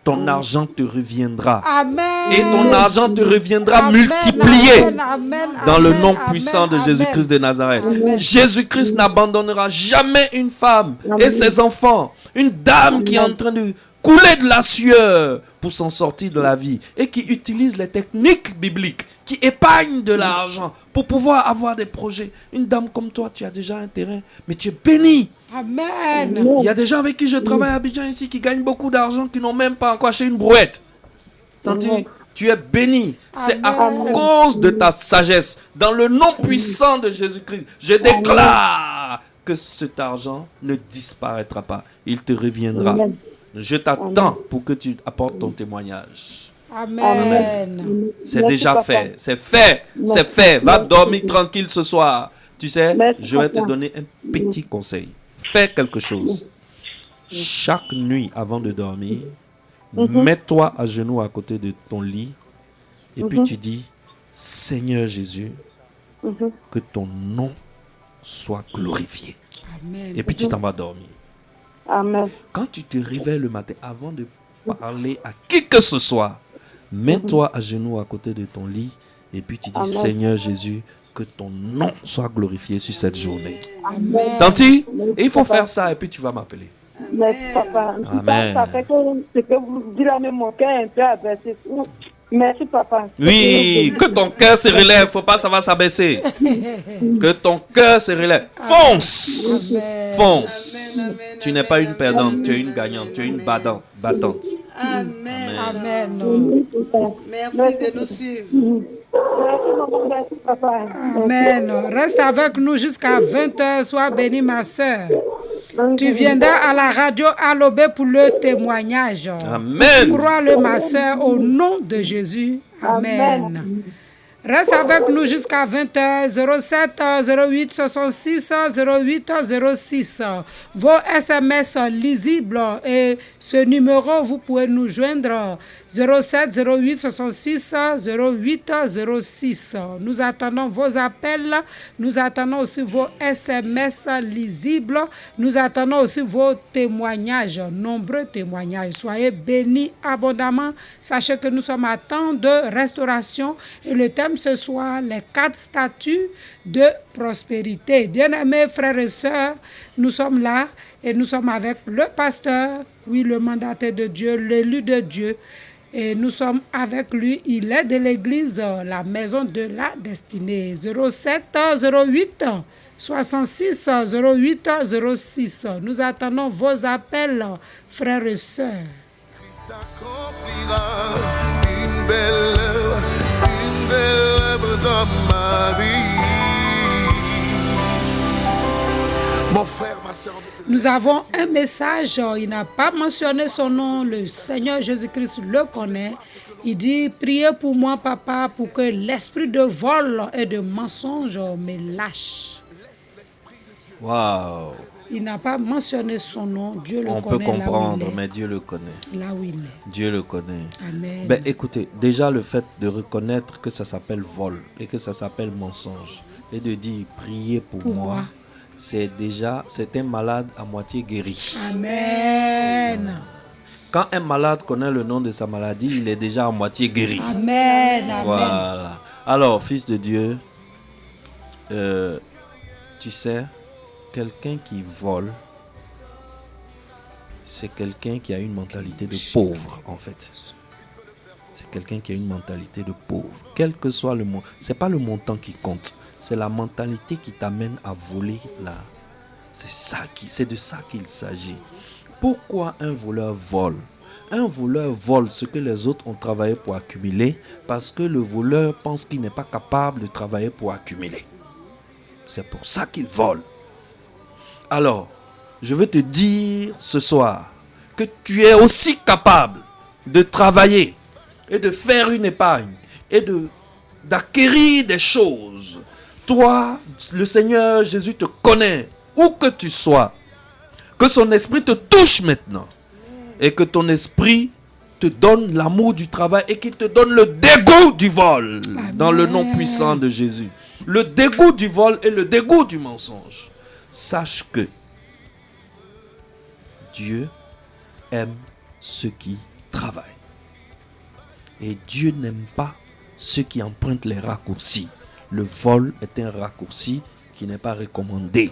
B: Ton argent te reviendra.
C: Amen.
B: Et ton argent te reviendra multiplié dans le nom puissant de Jésus-Christ de Nazareth. Jésus-Christ n'abandonnera jamais une femme et ses enfants. Une dame qui est en train de couler de la sueur pour s'en sortir de la vie et qui utilise les techniques bibliques, qui épargne de l'argent pour pouvoir avoir des projets. Une dame comme toi, tu as déjà un terrain, mais tu es béni.
C: Amen.
B: Il y a des gens avec qui je travaille à Abidjan ici qui gagnent beaucoup d'argent, qui n'ont même pas encore acheté une brouette. Tandis, tu es béni. C'est à cause de ta sagesse. Dans le nom puissant de Jésus-Christ, je déclare que cet argent ne disparaîtra pas. Il te reviendra. Je t'attends pour que tu apportes ton témoignage.
C: Amen.
B: C'est déjà fait. C'est fait. C'est fait. Va dormir tranquille ce soir. Tu sais, je vais te donner un petit conseil. Fais quelque chose. Chaque nuit avant de dormir, mets-toi à genoux à côté de ton lit et puis tu dis, Seigneur Jésus, que ton nom soit glorifié.
C: Amen.
B: Et puis tu t'en vas dormir.
J: Amen.
B: Quand tu te réveilles le matin, avant de parler à qui que ce soit, mets-toi à genoux à côté de ton lit Et puis tu dis,
J: Amen.
B: Seigneur Jésus, que ton nom soit glorifié sur cette journée.
J: Amen.
B: Tanti,
J: Merci,
B: il faut
J: papa.
B: faire ça et puis tu vas m'appeler.
J: Merci, papa.
B: Amen.
J: Ça fait que ce que vous dites là, même mon cœur est un peu abaissé. Merci, papa.
B: Oui, que ton cœur se relève, faut pas ça va s'abaisser. Que ton cœur se relève. Fonce.
C: Amen.
B: Fonce. Tu n'es pas une perdante, tu es une gagnante, tu es une battante.
A: Amen.
C: Amen.
A: Merci de nous suivre.
J: Merci, maman. Merci, papa.
C: Amen. Reste avec nous jusqu'à 20h. Sois bénie, ma soeur. Tu viendras à la radio Alobé pour le témoignage.
B: Amen.
C: Crois-le, ma soeur, au nom de Jésus. Amen. Reste avec nous jusqu'à 20h. 07 08 66 08 06. Vos SMS lisibles et ce numéro, vous pouvez nous joindre 07 08 66 08 06. Nous attendons vos appels. Nous attendons aussi vos SMS lisibles. Nous attendons aussi vos témoignages, nombreux témoignages. Soyez bénis abondamment. Sachez que nous sommes à temps de restauration et le thème ce soir, les 4 statuts de prospérité. Bien-aimés frères et sœurs, nous sommes là et nous sommes avec le pasteur, oui, le mandataire de Dieu, l'élu de Dieu. Et nous sommes avec lui. Il est de l'église, la maison de la destinée. 07 08 66 08 06. Nous attendons vos appels, frères et sœurs.
D: Christ accomplira une belle œuvre dans ma vie. Mon frère, ma soeur,
C: Nous avons un message, il n'a pas mentionné son nom, le Seigneur Jésus-Christ le connaît. Il dit, priez pour moi, papa, pour que l'esprit de vol et de mensonge me lâche.
B: Waouh.
C: Il n'a pas mentionné son nom, Dieu le
B: On
C: connaît.
B: peut comprendre, mais Dieu le connaît.
C: Là où il est.
B: Dieu le connaît.
C: Amen.
B: Ben, écoutez, déjà le fait de reconnaître que ça s'appelle vol et que ça s'appelle mensonge et de dire priez pour moi, c'est un malade à moitié guéri.
C: Amen.
B: Quand un malade connaît le nom de sa maladie, il est déjà à moitié guéri.
C: Amen. Amen.
B: Voilà. Alors, fils de Dieu, tu sais, quelqu'un qui vole, c'est quelqu'un qui a une mentalité de pauvre, en fait. C'est quelqu'un qui a une mentalité de pauvre. Quel que soit le montant, c'est pas le montant qui compte, c'est la mentalité qui t'amène à voler là. C'est de ça qu'il s'agit. Pourquoi un voleur vole? Un voleur vole ce que les autres ont travaillé pour accumuler parce que le voleur pense qu'il n'est pas capable de travailler pour accumuler. C'est pour ça qu'il vole. Alors, je veux te dire ce soir que tu es aussi capable de travailler et de faire une épargne et d'acquérir des choses. Toi, le Seigneur Jésus te connaît, où que tu sois. Que son esprit te touche maintenant. Et que ton esprit te donne l'amour du travail et qu'il te donne le dégoût du vol. Amen. Dans le nom puissant de Jésus. Le dégoût du vol et le dégoût du mensonge. Sache que Dieu aime ceux qui travaillent. Et Dieu n'aime pas ceux qui empruntent les raccourcis. Le vol est un raccourci qui n'est pas recommandé.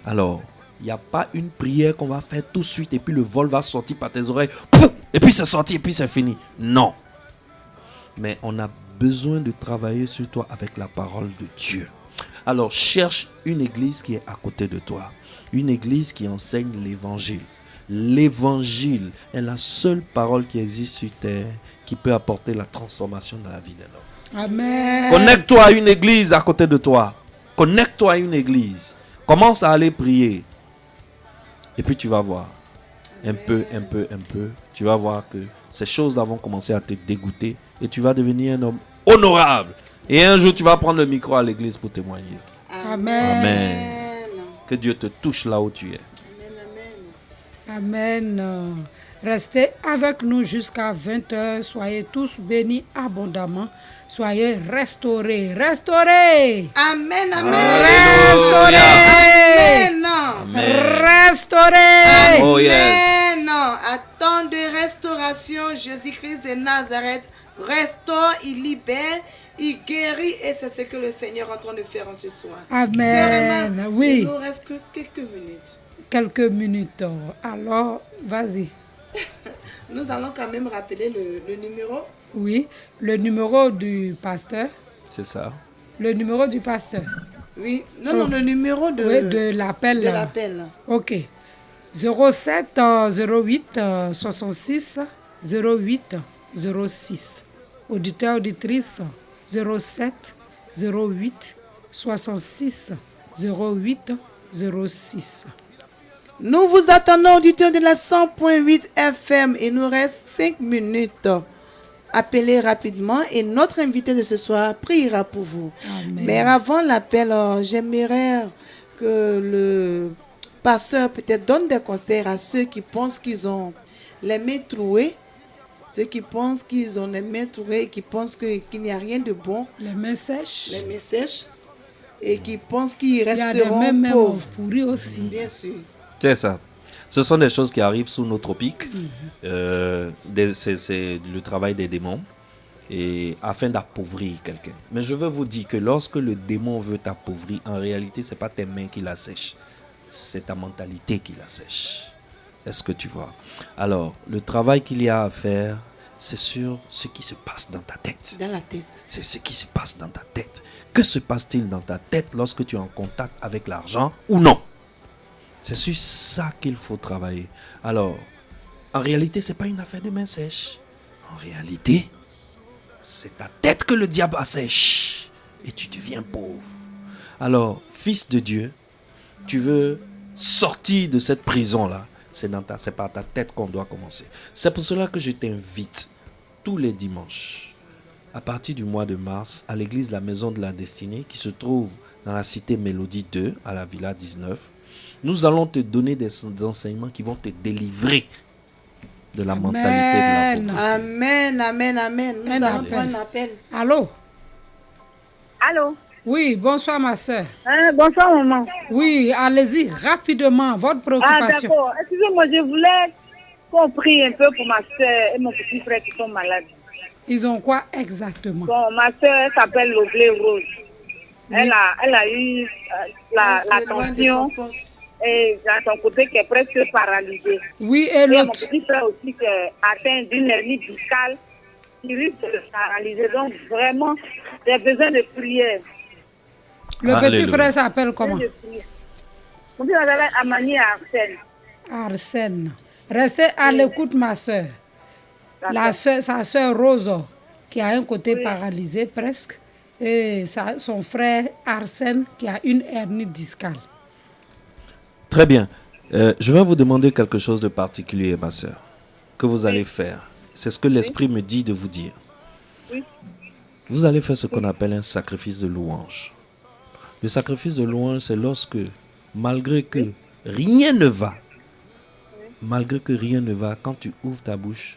B: Alors, il n'y a pas une prière qu'on va faire tout de suite et puis le vol va sortir par tes oreilles. Pouf, et puis c'est sorti et puis c'est fini. Non. Mais on a besoin de travailler sur toi avec la parole de Dieu. Alors, cherche une église qui est à côté de toi. Une église qui enseigne l'évangile. L'évangile est la seule parole qui existe sur terre qui peut apporter la transformation dans la vie d'un homme.
C: Amen.
B: Connecte-toi à une église à côté de toi. Connecte-toi à une église. Commence à aller prier. Et puis tu vas voir. Un peu. Tu vas voir que ces choses-là vont commencer à te dégoûter. Et tu vas devenir un homme honorable. Et un jour, tu vas prendre le micro à l'église pour témoigner.
C: Amen.
B: Amen. Que Dieu te touche là où tu es.
C: Amen. Restez avec nous jusqu'à 20h. Soyez tous bénis abondamment. Soyez restaurés. Restaurés.
A: Amen. Amen.
C: Restaurés.
A: Amen.
C: Restaurés.
B: Oh yes.
A: Amen. À temps de restauration, Jésus-Christ de Nazareth restaure, il libère, il guérit et c'est ce que le Seigneur est en train de faire en ce soir.
C: Amen.
A: Sœur Emma,
C: Oui.
A: il nous reste que quelques minutes.
C: Quelques minutes. Alors, vas-y.
A: Nous allons quand même rappeler le numéro.
C: Oui, le numéro du pasteur.
B: C'est ça.
C: Le numéro du pasteur.
A: Oui, non, le numéro de,
C: oui, de l'appel.
A: De l'appel.
C: Ok. 07 08 66 08 06. Auditeur, auditrice, 07 08 66 08 06.
A: Nous vous attendons, auditeurs de la 100.8 FM. Il nous reste 5 minutes. Appelez rapidement et notre invité de ce soir priera pour vous.
C: Amen.
A: Mais avant l'appel, j'aimerais que le pasteur peut-être donne des conseils à ceux qui pensent qu'ils ont les mains trouées, ceux qui pensent qu'ils ont les mains trouées et qui pensent qu'il n'y a rien de bon.
C: Les mains sèches.
A: Les mains sèches. Et qui pensent qu'ils resteront
C: pauvres. Il y a des mains
A: pauvres.
C: pourries aussi.
A: Bien sûr.
B: C'est ça. Ce sont des choses qui arrivent sous nos tropiques. C'est le travail des démons et afin d'appauvrir quelqu'un. Mais je veux vous dire que lorsque le démon veut t'appauvrir, en réalité, ce n'est pas tes mains qui l'assèchent. C'est ta mentalité qui l'assèche. Est-ce que tu vois? Alors, le travail qu'il y a à faire, c'est sur ce qui se passe dans ta tête.
A: Dans la tête.
B: C'est ce qui se passe dans ta tête. Que se passe-t-il dans ta tête lorsque tu es en contact avec l'argent ou non? C'est sur ça qu'il faut travailler. Alors, en réalité, ce n'est pas une affaire de main sèche. En réalité, c'est ta tête que le diable assèche. Et tu deviens pauvre. Alors, fils de Dieu, tu veux sortir de cette prison-là. C'est par ta tête qu'on doit commencer. C'est pour cela que je t'invite tous les dimanches, à partir du mois de mars, à l'église La Maison de la Destinée, qui se trouve dans la cité Mélodie 2, à la Villa 19. Nous allons te donner des enseignements qui vont te délivrer de la mentalité de la pauvreté.
A: Amen, amen, amen. Nous allons prendre un appel.
C: Allô?
J: Allô?
C: Oui, bonsoir ma soeur.
J: Bonsoir maman.
C: Oui, allez-y, rapidement, votre préoccupation.
J: D'accord. Excusez-moi, je voulais qu'on prie un peu pour ma soeur et mon petit frère qui sont malades.
C: Ils ont quoi exactement?
J: Bon, ma soeur s'appelle Loblé Rose. Oui. Elle a eu la tension. Et dans son côté qui est presque paralysé.
C: Oui, et
J: mon petit frère aussi qui est atteint d'une hernie discale qui risque de se paralyser. Donc vraiment, j'ai besoin de prière.
C: Le petit frère s'appelle comment?
J: Mon petit frère s'appelle Amani Arsène.
C: Arsène. Restez à l'écoute, ma soeur. Sa soeur Rose, qui a un côté paralysé presque, et son frère Arsène, qui a une hernie discale.
B: Très bien. Je vais vous demander quelque chose de particulier, ma soeur, que vous allez faire. C'est ce que l'Esprit me dit de vous dire.
J: Oui.
B: Vous allez faire ce qu'on appelle un sacrifice de louange. Le sacrifice de louange, c'est lorsque, malgré que rien ne va, quand tu ouvres ta bouche,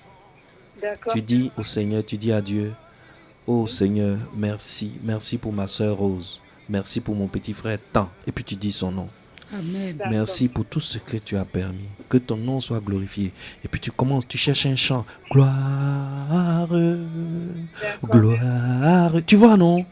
B: tu dis au Seigneur, tu dis à Dieu, oh Seigneur, merci, merci pour ma soeur Rose, merci pour mon petit frère tant, et puis tu dis son nom.
C: Amen.
B: Merci pour tout ce que tu as permis. Que ton nom soit glorifié. Et puis tu commences, tu cherches un chant. Gloire, gloire. Tu vois, non?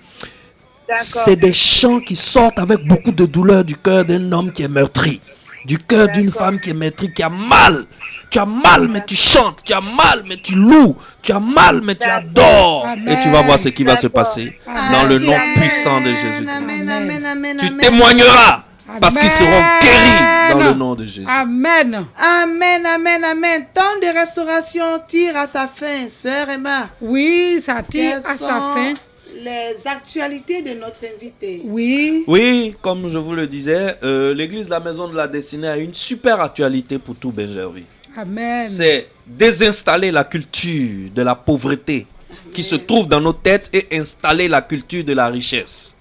B: C'est des chants qui sortent avec beaucoup de douleur du cœur d'un homme qui est meurtri. Du cœur d'une femme qui est meurtrie, qui a mal. Tu as mal, mais tu chantes. Tu as mal, mais tu loues. Tu as mal, mais tu adores.
C: Amen.
B: Et tu vas voir ce qui va se passer dans le nom puissant de Jésus-Christ. Tu témoigneras. Parce qu'ils seront guéris dans le nom de Jésus.
C: Amen.
A: Amen, amen, amen. Temps de restauration tire à sa fin, sœur Emma.
C: Oui, ça tire à sa fin.
A: Les actualités de notre invité.
C: Oui.
B: Oui, comme je vous le disais, l'église La Maison de la Destinée a une super actualité pour tout Benjerville.
C: Amen.
B: C'est désinstaller la culture de la pauvreté qui se trouve dans nos têtes et installer la culture de la richesse.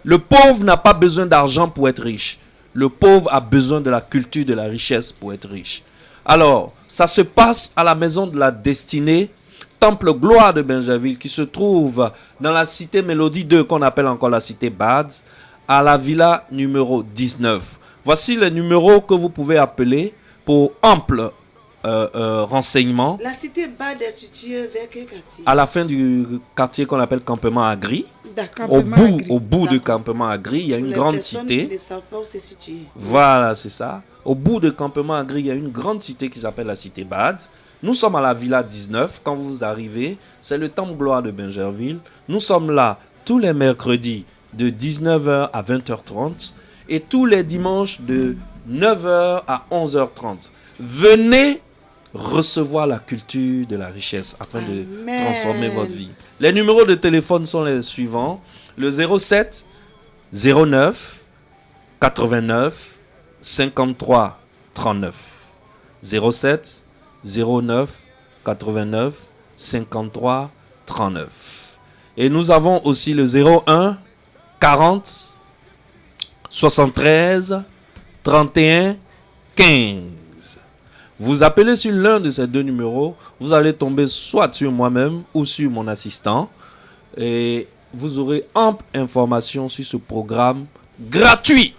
B: Le pauvre n'a pas besoin d'argent pour être riche. Le pauvre a besoin de la culture de la richesse pour être riche. Alors, ça se passe à la Maison de la Destinée, Temple Gloire de Benjerville, qui se trouve dans la cité Mélodie 2, qu'on appelle encore la cité Bads, à la villa numéro 19. Voici les numéros que vous pouvez appeler pour ample renseignements.
A: La cité Bad est située vers quel quartier?
B: À la fin du quartier qu'on appelle Campement Agri.
A: D'accord.
B: Au bout du Campement Agri, il y a une grande cité.
A: Qui ne savent pas où c'est situé.
B: Voilà, c'est ça. Au bout du Campement Agri, il y a une grande cité qui s'appelle la cité Bad. Nous sommes à la Villa 19. Quand vous arrivez, c'est le Temple Gloire de Bingerville. Nous sommes là tous les mercredis de 19h à 20h30 et tous les dimanches de 9h à 11h30. Venez recevoir la culture de la richesse afin de transformer votre vie. Les numéros de téléphone sont les suivants. Le 07 09 89 53 39. 07 09 89 53 39. Et nous avons aussi le 01 40 73 31 15. Vous appelez sur l'un de ces deux numéros, vous allez tomber soit sur moi-même ou sur mon assistant et vous aurez ample information sur ce programme gratuit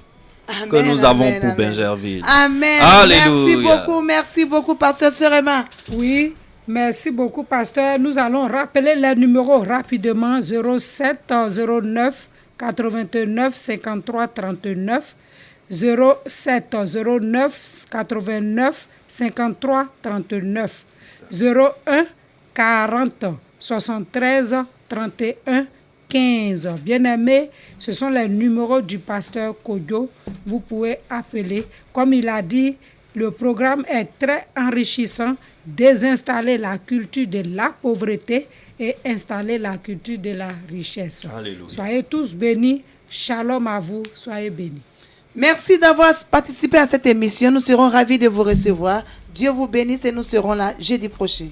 B: que nous avons pour Bingerville.
A: Amen.
B: Alléluia.
A: Merci beaucoup, pasteur Serema.
C: Oui, merci beaucoup, pasteur. Nous allons rappeler les numéros rapidement. 07 09 89 53 39, 07 09 89 53 39, 01 40 73 31 15. Bien-aimés, ce sont les numéros du pasteur Kodjo. Vous pouvez appeler. Comme il a dit, le programme est très enrichissant. Désinstaller la culture de la pauvreté et installer la culture de la richesse.
B: Alléluia.
C: Soyez tous bénis. Shalom à vous. Soyez bénis.
A: Merci d'avoir participé à cette émission. Nous serons ravis de vous recevoir. Dieu vous bénisse et nous serons là jeudi prochain.